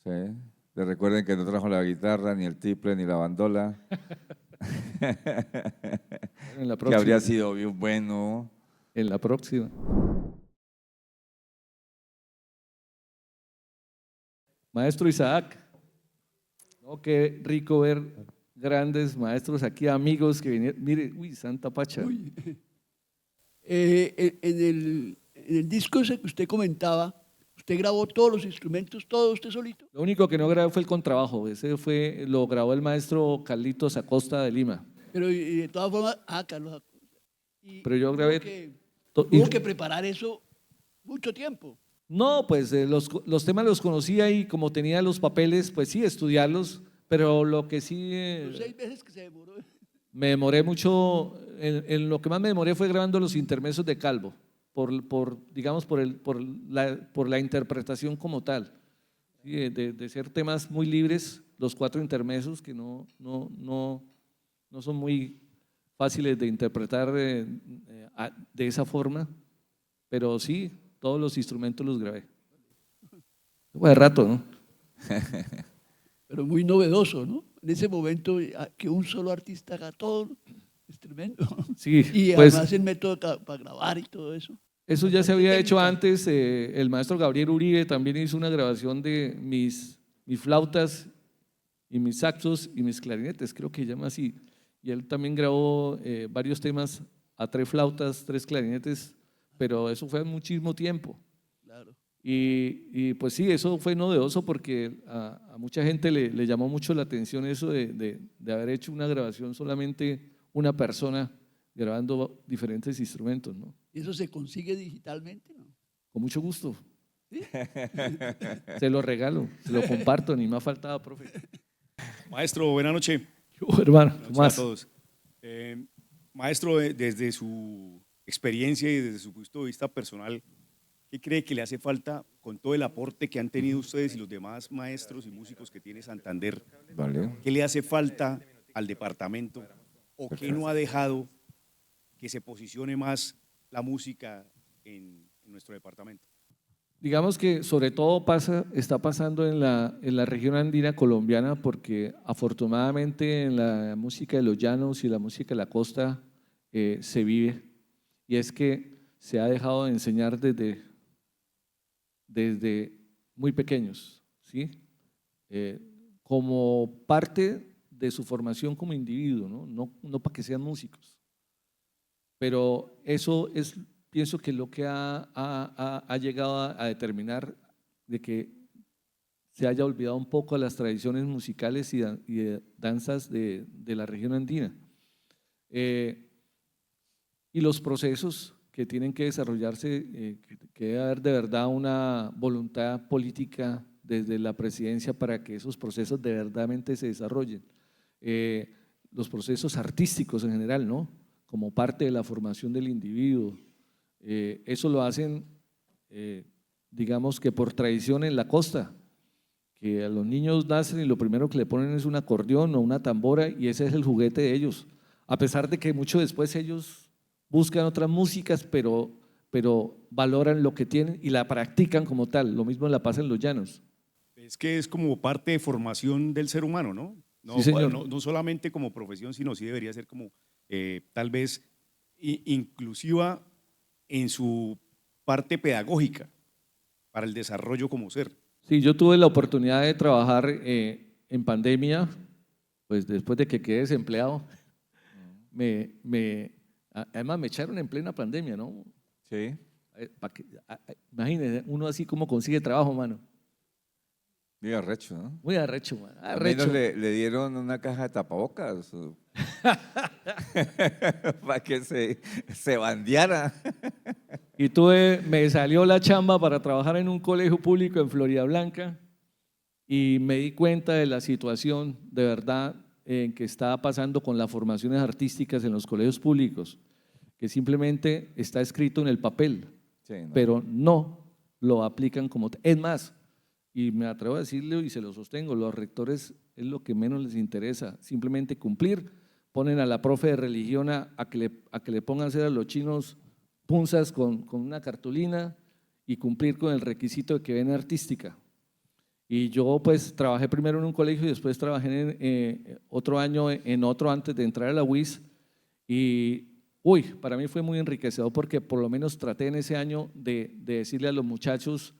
¿sí? Le recuerden que no trajo la guitarra, ni el tiple, ni la bandola. En la Que habría próxima. sido bien bueno. En la próxima. Maestro Isaac, no, qué rico ver grandes maestros aquí, amigos que vinieron. Mire, uy, Santa Pacha. Uy. En el disco ese que usted comentaba, ¿usted grabó todos los instrumentos, todo usted solito? Lo único que no grabé fue el contrabajo, lo grabó el maestro Carlitos Acosta de Lima. Pero y de todas formas, Carlos Acosta. Pero yo grabé tuvo que preparar eso mucho tiempo. No, pues los temas los conocía y como tenía los papeles, pues sí, estudiarlos, pero lo que sí Los 6 veces que se demoró. me demoré mucho, en lo que más me demoré fue grabando los intermezos de Calvo, digamos, por la interpretación como tal, ¿sí? De ser temas muy libres, los 4 intermezos que no son muy fáciles de interpretar de esa forma, pero sí, todos los instrumentos los grabé. Fue de rato, ¿no? Pero muy novedoso, ¿no? En ese momento que un solo artista haga todo es tremendo. Sí, Y pues, además el método para grabar y todo eso. eso ya se Bastante había hecho técnica. antes. El maestro Gabriel Uribe también hizo una grabación de mis flautas y mis saxos y mis clarinetes, creo que se llama así. Y él también grabó varios temas a 3 flautas, 3 clarinetes, pero eso fue muchísimo tiempo. Claro. Y pues sí, eso fue novedoso porque a mucha gente le llamó mucho la atención eso de haber hecho una grabación solamente una persona grabando diferentes instrumentos, ¿no? ¿Y eso se consigue digitalmente, no? Con mucho gusto. Se lo regalo, se lo comparto, ni me ha faltado, profe. Maestro, buenas noches. Hermano, Buenas noches ¿cómo a más? todos. Maestro, desde su experiencia y desde su punto de vista personal, ¿qué cree que le hace falta con todo el aporte que han tenido ustedes y los demás maestros y músicos que tiene Santander? Vale. ¿Qué le hace falta al departamento o qué no ha dejado que se posicione más la música en nuestro departamento? Digamos que sobre todo está pasando en la región andina colombiana porque afortunadamente en la música de los llanos y la música de la costa se vive, y es que se ha dejado de enseñar desde muy pequeños, ¿sí? Como parte de su formación como individuo, no para que sean músicos, pero eso es, pienso que lo que ha llegado a determinar de que se haya olvidado un poco las tradiciones musicales y de danzas de la región andina. Y los procesos que tienen que desarrollarse, que debe haber de verdad una voluntad política desde la presidencia para que esos procesos de verdadmente se desarrollen. Los procesos artísticos en general, ¿no? Como parte de la formación del individuo. Eso lo hacen, digamos que por tradición en la costa, que a los niños nacen y lo primero que le ponen es un acordeón o una tambora y ese es el juguete de ellos, a pesar de que mucho después ellos buscan otras músicas, pero valoran lo que tienen y la practican como tal. Lo mismo la pasa en los llanos. Es que es como parte de formación del ser humano, ¿no? No, Sí, señor. no solamente como profesión, sino sí debería ser como tal vez inclusiva en su parte pedagógica para el desarrollo como ser. Sí, yo tuve la oportunidad de trabajar en pandemia, pues después de que quedé desempleado, además me echaron en plena pandemia, ¿no? Sí. Imagínense, uno así como consigue trabajo, mano. Muy arrecho, ¿no? Muy arrecho, mano. Al menos Arrecho. le dieron una caja de tapabocas para que se bandeara. Y me salió la chamba para trabajar en un colegio público en Florida Blanca y me di cuenta de la situación de verdad en que estaba pasando con las formaciones artísticas en los colegios públicos, que simplemente está escrito en el papel, Sí, no. pero no lo aplican como… Es más, y me atrevo a decirlo y se lo sostengo, los rectores es lo que menos les interesa, simplemente cumplir, ponen a la profe de religión a que le pongan a hacer a los chinos punzas con una cartulina y cumplir con el requisito de que ven artística. Y yo pues trabajé primero en un colegio y después trabajé en otro año en otro antes de entrar a la UIS y para mí fue muy enriquecedor porque por lo menos traté en ese año de decirle a los muchachos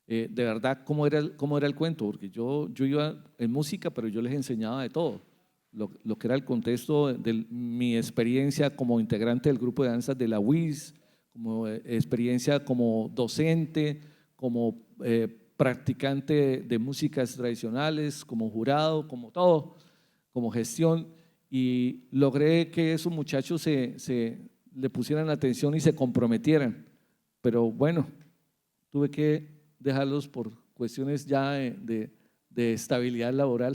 de verdad cómo era el cuento, porque yo iba en música, pero yo les enseñaba de todo, lo que era el contexto de mi experiencia como integrante del grupo de danzas de la UIS, como experiencia como docente, como practicante de músicas tradicionales, como jurado, como todo, como gestión, y logré que esos muchachos le pusieran atención y se comprometieran, pero bueno, tuve que dejarlos por cuestiones ya de estabilidad laboral,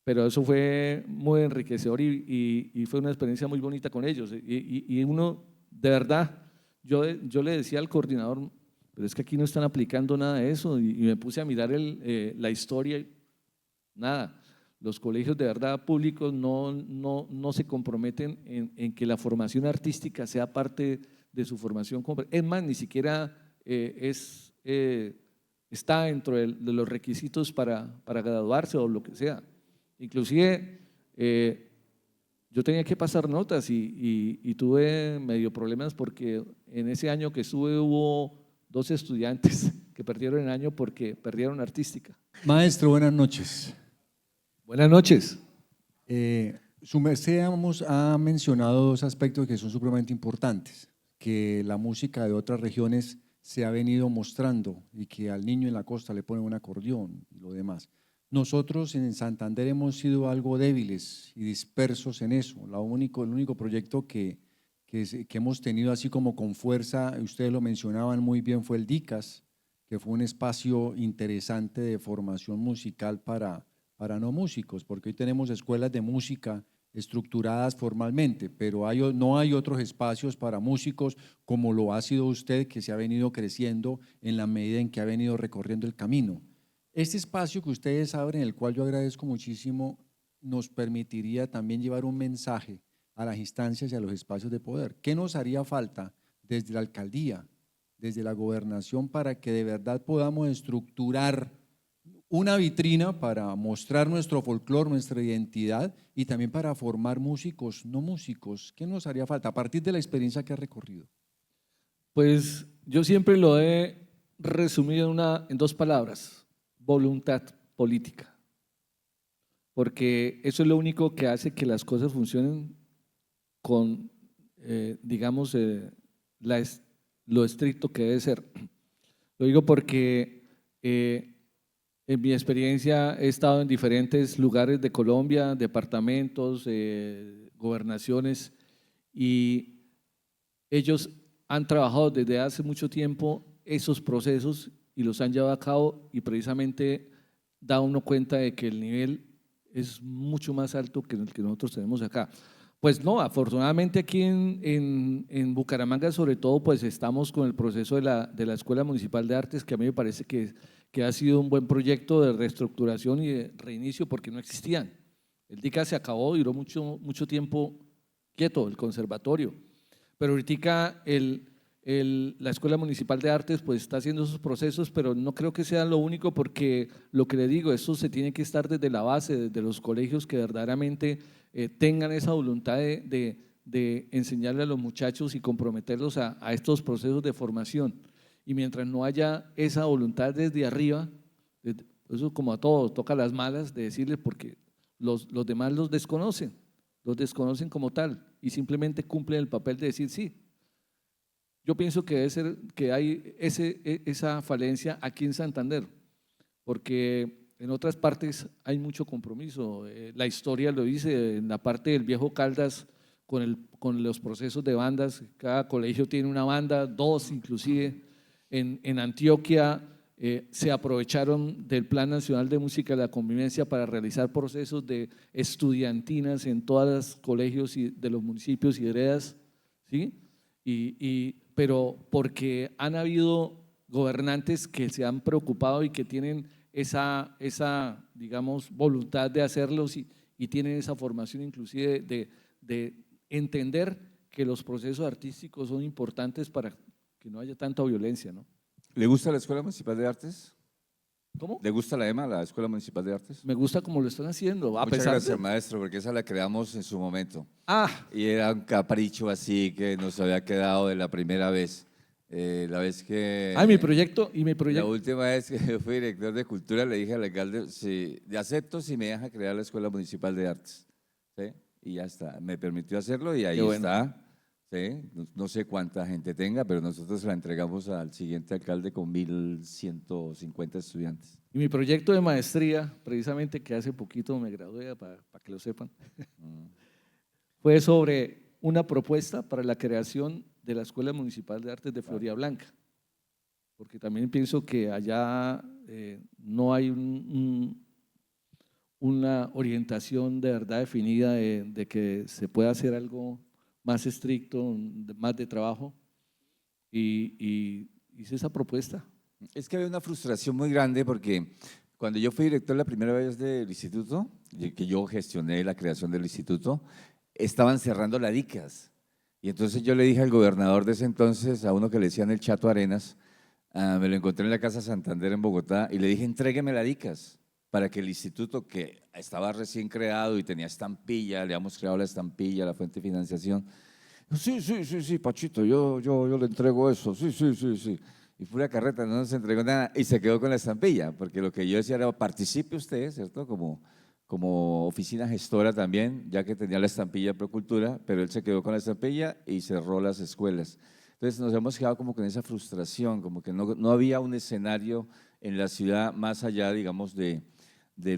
pero eso fue muy enriquecedor y fue una experiencia muy bonita con ellos, y uno, de verdad, yo le decía al coordinador, pero es que aquí no están aplicando nada de eso, y me puse a mirar la historia, y nada, los colegios de verdad públicos no se comprometen en que la formación artística sea parte de su formación, es más, ni siquiera está dentro de los requisitos para graduarse o lo que sea. Inclusive yo tenía que pasar notas y tuve medio problemas porque en ese año que estuve hubo 2 estudiantes que perdieron el año porque perdieron artística. Maestro, buenas noches. Buenas noches. Su merced ha mencionado 2 aspectos que son supremamente importantes, que la música de otras regiones se ha venido mostrando y que al niño en la costa le ponen un acordeón y lo demás. Nosotros en Santander hemos sido algo débiles y dispersos en eso. El único proyecto que hemos tenido así como con fuerza, ustedes lo mencionaban muy bien, fue el DICAS, que fue un espacio interesante de formación musical para no músicos, porque hoy tenemos escuelas de música estructuradas formalmente, pero no hay otros espacios para músicos como lo ha sido usted, que se ha venido creciendo en la medida en que ha venido recorriendo el camino. Este espacio que ustedes abren, el cual yo agradezco muchísimo, nos permitiría también llevar un mensaje a las instancias y a los espacios de poder. ¿Qué nos haría falta desde la alcaldía, desde la gobernación, para que de verdad podamos estructurar una vitrina para mostrar nuestro folclore, nuestra identidad y también para formar músicos, no músicos? ¿Qué nos haría falta a partir de la experiencia que ha recorrido? Pues yo siempre lo he resumido en 2 palabras: voluntad política, porque eso es lo único que hace que las cosas funcionen con, digamos, lo estricto que debe ser. Lo digo porque en mi experiencia he estado en diferentes lugares de Colombia, departamentos, gobernaciones, y ellos han trabajado desde hace mucho tiempo esos procesos y los han llevado a cabo, y precisamente da uno cuenta de que el nivel es mucho más alto que el que nosotros tenemos acá. Pues no, afortunadamente aquí en Bucaramanga sobre todo pues estamos con el proceso de la Escuela Municipal de Artes, que a mí me parece que ha sido un buen proyecto de reestructuración y de reinicio porque no existían. El DICA se acabó, duró mucho tiempo quieto, el conservatorio, pero ahorita la Escuela Municipal de Artes pues está haciendo esos procesos, pero no creo que sea lo único, porque lo que le digo, eso se tiene que estar desde la base, desde los colegios que verdaderamente tengan esa voluntad de de enseñarle a los muchachos y comprometerlos a estos procesos de formación. Y mientras no haya esa voluntad desde arriba, eso como a todos, toca las malas de decirles, porque los demás los desconocen como tal y simplemente cumplen el papel de decir sí. Yo pienso que debe ser que hay esa falencia aquí en Santander, porque en otras partes hay mucho compromiso. La historia lo dice, en la parte del Viejo Caldas, con los procesos de bandas, cada colegio tiene una banda, 2 inclusive. En Antioquia se aprovecharon del Plan Nacional de Música de la Convivencia para realizar procesos de estudiantinas en todos los colegios de los municipios y heredas, ¿sí? Pero porque han habido gobernantes que se han preocupado y que tienen esa digamos, voluntad de hacerlos y tienen esa formación inclusive de entender que los procesos artísticos son importantes para que no haya tanta violencia, ¿no? ¿Le gusta la Escuela Municipal de Artes? ¿Cómo? ¿Le gusta la EMA, la Escuela Municipal de Artes? Me gusta como lo están haciendo. Muchas gracias, maestro, porque esa la creamos en su momento. Ah, Y era un capricho así que nos había quedado de la primera vez. La vez que… mi proyecto. La última vez que yo fui director de Cultura le dije al alcalde, sí, le acepto si me deja crear la Escuela Municipal de Artes. ¿Sí? Y ya está, me permitió hacerlo y ahí está. ¿Sí? No sé cuánta gente tenga, pero nosotros la entregamos al siguiente alcalde con 1.150 estudiantes. Y mi proyecto de maestría, precisamente que hace poquito me gradué, para que lo sepan, fue sobre una propuesta para la creación de la Escuela Municipal de Artes de Florida Blanca, porque también pienso que allá no hay una orientación de verdad definida de que se pueda hacer algo más estricto, más de trabajo, y hice esa propuesta. Es que había una frustración muy grande porque cuando yo fui director la primera vez del instituto, que yo gestioné la creación del instituto, estaban cerrando las DICAS. Y entonces yo le dije al gobernador de ese entonces, a uno que le decían el Chato Arenas, me lo encontré en la Casa Santander en Bogotá, y le dije, entrégueme la DICAS para que el instituto, que estaba recién creado y tenía estampilla, le habíamos creado la estampilla, la fuente de financiación. Sí, Pachito, yo le entrego eso, sí. Y pura carreta, no nos entregó nada y se quedó con la estampilla, porque lo que yo decía era, participe usted, ¿cierto? Como oficina gestora también, ya que tenía la estampilla de Procultura, pero él se quedó con la estampilla y cerró las escuelas. Entonces nos hemos quedado como con esa frustración, como que no había un escenario en la ciudad más allá, digamos, de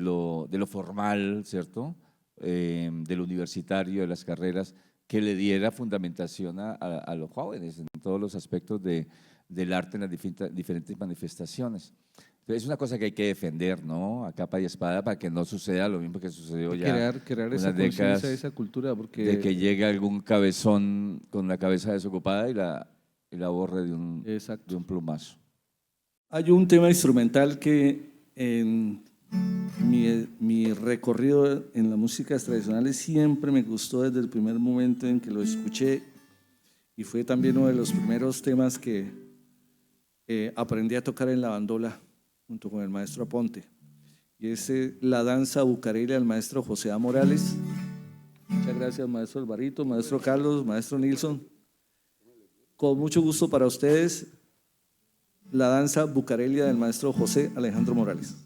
lo formal, ¿cierto? De lo universitario, de las carreras, que le diera fundamentación a los jóvenes en todos los aspectos del arte en las diferentes manifestaciones. Entonces, es una cosa que hay que defender, ¿no? A capa y espada, para que no suceda lo mismo que sucedió ya crear unas esa décadas, conciencia, esa cultura, porque de que llegue algún cabezón con la cabeza desocupada y la borre de un plumazo. hay un tema instrumental que en mi recorrido en las músicas tradicionales siempre me gustó desde el primer momento en que lo escuché, y fue también uno de los primeros temas que aprendí a tocar en la bandola junto con el maestro Aponte, y es la danza bucarelia del maestro José A. Morales. Muchas gracias, maestro Alvarito, maestro Carlos, maestro Nilsson. Con mucho gusto para ustedes, la danza bucarelia del maestro José Alejandro Morales.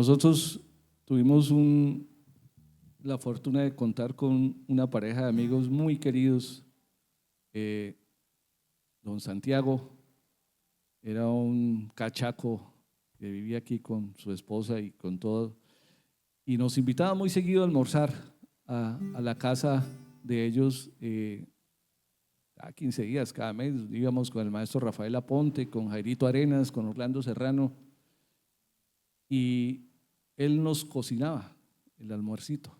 nosotros tuvimos la fortuna de contar con una pareja de amigos muy queridos. Don Santiago era un cachaco que vivía aquí con su esposa y con todo, y nos invitaba muy seguido a almorzar a la casa de ellos. Cada 15 días, cada mes, íbamos con el maestro Rafael Aponte, con Jairito Arenas, con Orlando Serrano, y él nos cocinaba el almuercito,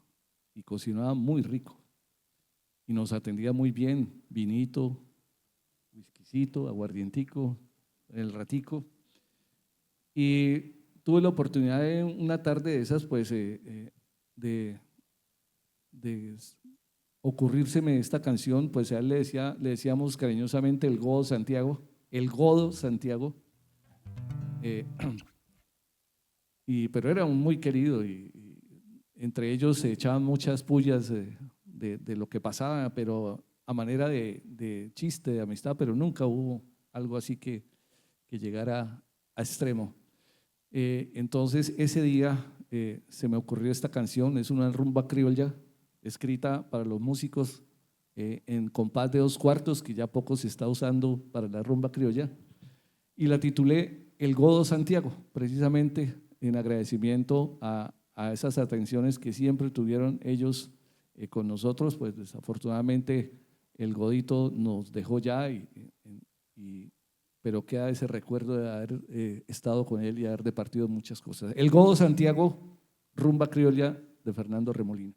y cocinaba muy rico, y nos atendía muy bien, vinito, whiskycito, aguardientico, el ratico. Y tuve la oportunidad de una tarde de esas, pues, de ocurrírseme esta canción. Pues a él le decíamos cariñosamente el Godo Santiago, pero era un muy querido, y entre ellos se echaban muchas pullas de lo que pasaba, pero a manera de chiste, de amistad, pero nunca hubo algo así que llegara a extremo. Entonces ese día se me ocurrió esta canción. Es una rumba criolla escrita para los músicos en compás de 2/4, que ya poco se está usando para la rumba criolla, y la titulé El Godo Santiago, precisamente en agradecimiento a esas atenciones que siempre tuvieron ellos con nosotros. Pues desafortunadamente el Godito nos dejó ya, pero queda ese recuerdo de haber estado con él y haber departido muchas cosas. El Godo Santiago, rumba criolla de Fernando Remolino.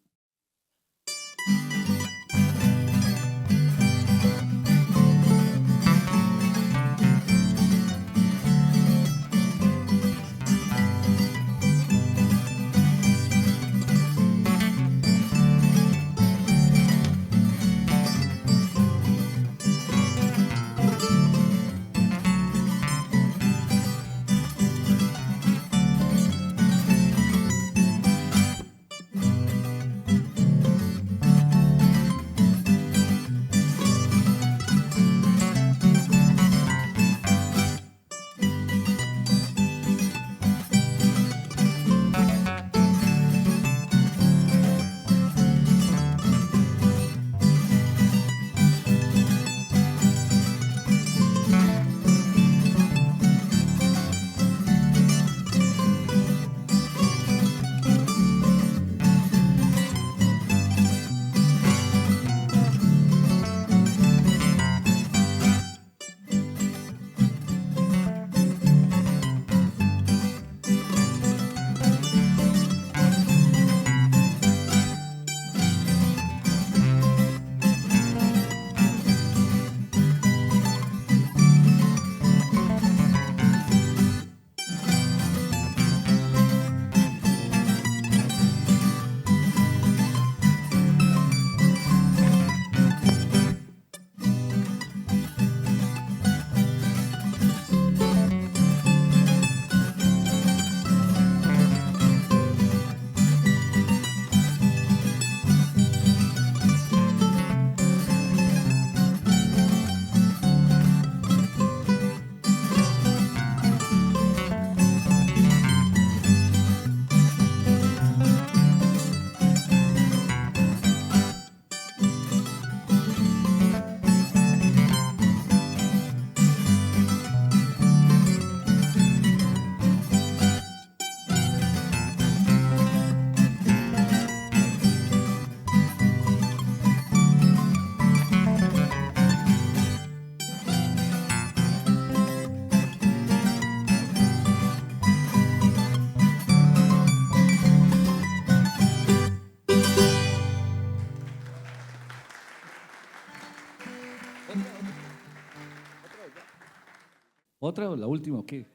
¿Otra o la última o qué?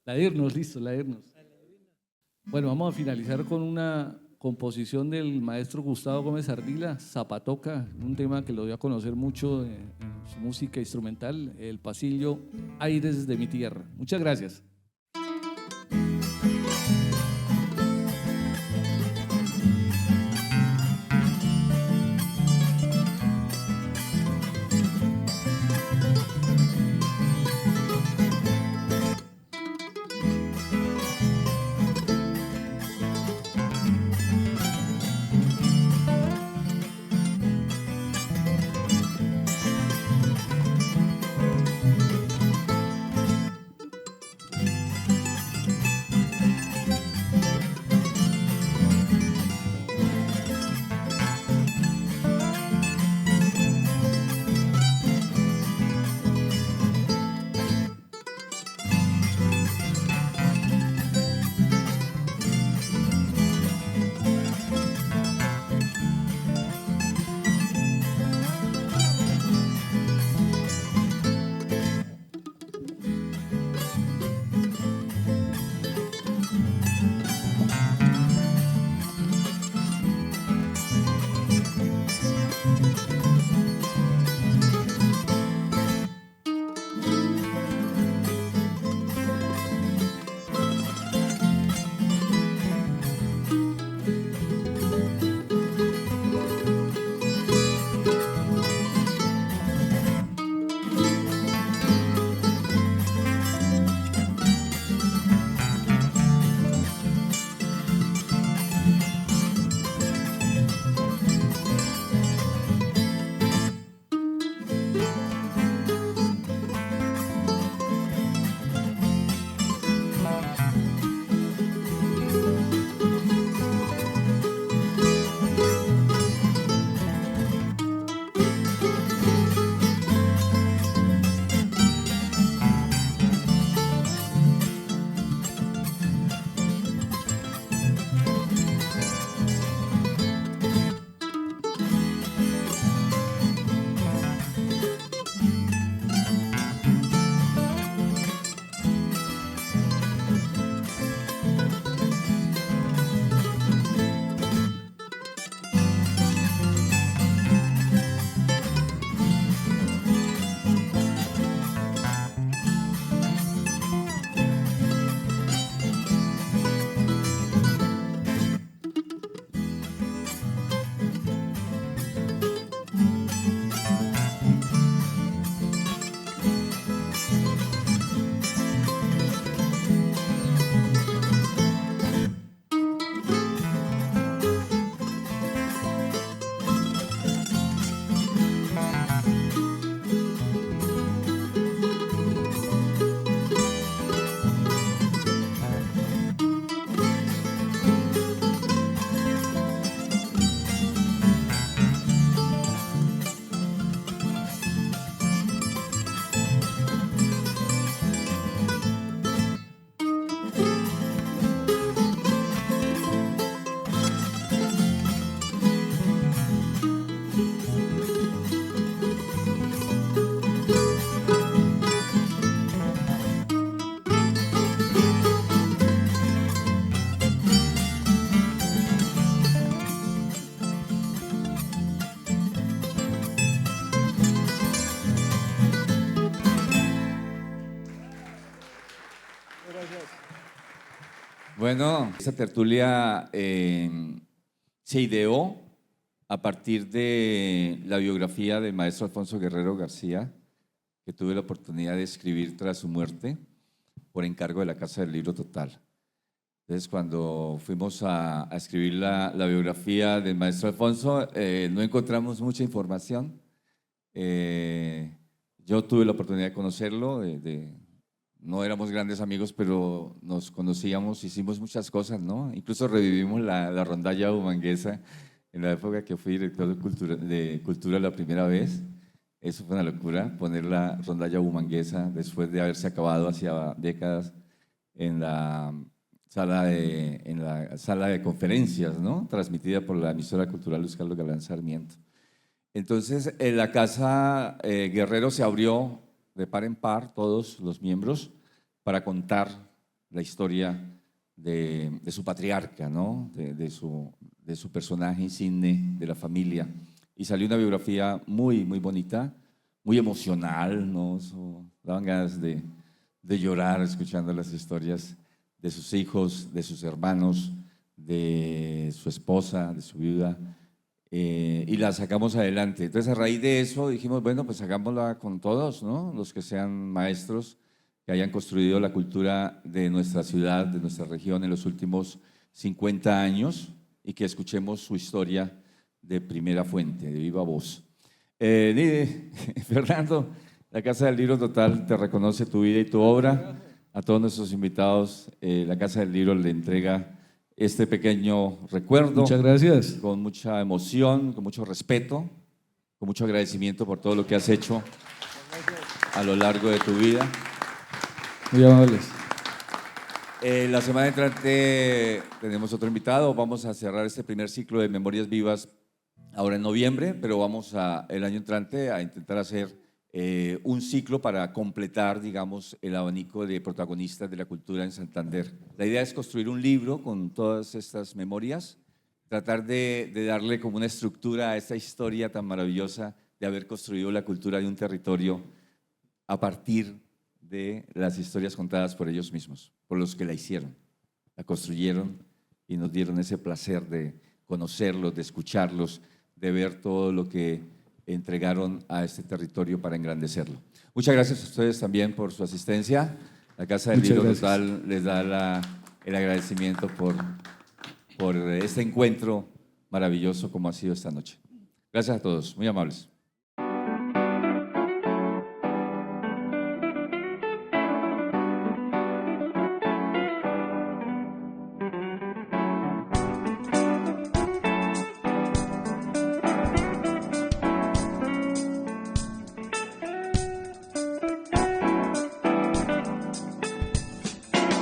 La de irnos, listo, la de irnos. Bueno, vamos a finalizar con una composición del maestro Gustavo Gómez Ardila, Zapatoca, un tema que lo dio a conocer mucho en su música instrumental, El Pasillo, Aires de mi Tierra. Muchas gracias. Bueno, esta tertulia se ideó a partir de la biografía del maestro Alfonso Guerrero García, que tuve la oportunidad de escribir tras su muerte por encargo de la Casa del Libro Total. Entonces, cuando fuimos a escribir la biografía del maestro Alfonso, no encontramos mucha información. Yo tuve la oportunidad de conocerlo, no éramos grandes amigos, pero nos conocíamos, hicimos muchas cosas, ¿no? Incluso revivimos la rondalla humanguesa en la época que fui director de cultura la primera vez. Eso fue una locura, poner la rondalla humanguesa después de haberse acabado hacía décadas en la sala de conferencias, ¿no? Transmitida por la emisora cultural Luis Carlos Galán Sarmiento. Entonces, la Casa Guerrero se abrió de par en par, todos los miembros, para contar la historia de su patriarca, ¿no? de su personaje insigne de la familia. Y salió una biografía muy, muy bonita, muy emocional, ¿no? Daban ganas de llorar escuchando las historias de sus hijos, de sus hermanos, de su esposa, de su viuda, y la sacamos adelante. Entonces, a raíz de eso dijimos, bueno, pues hagámosla con todos, ¿no? Los que sean maestros, que hayan construido la cultura de nuestra ciudad, de nuestra región en los últimos 50 años y que escuchemos su historia de primera fuente, de viva voz. Fernando, la Casa del Libro Total te reconoce tu vida y tu obra. A todos nuestros invitados, la Casa del Libro le entrega este pequeño recuerdo. Muchas gracias. Con mucha emoción, con mucho respeto, con mucho agradecimiento por todo lo que has hecho a lo largo de tu vida. Muy amables. La semana entrante tenemos otro invitado. Vamos a cerrar este primer ciclo de Memorias Vivas ahora en noviembre, pero vamos el año entrante a intentar hacer un ciclo para completar, digamos, el abanico de protagonistas de la cultura en Santander. La idea es construir un libro con todas estas memorias, tratar de darle como una estructura a esta historia tan maravillosa de haber construido la cultura de un territorio a partir de las historias contadas por ellos mismos, por los que la hicieron, la construyeron y nos dieron ese placer de conocerlos, de escucharlos, de ver todo lo que entregaron a este territorio para engrandecerlo. Muchas gracias a ustedes también por su asistencia. La Casa del Libro Total les da el agradecimiento por este encuentro maravilloso como ha sido esta noche. Gracias a todos, muy amables.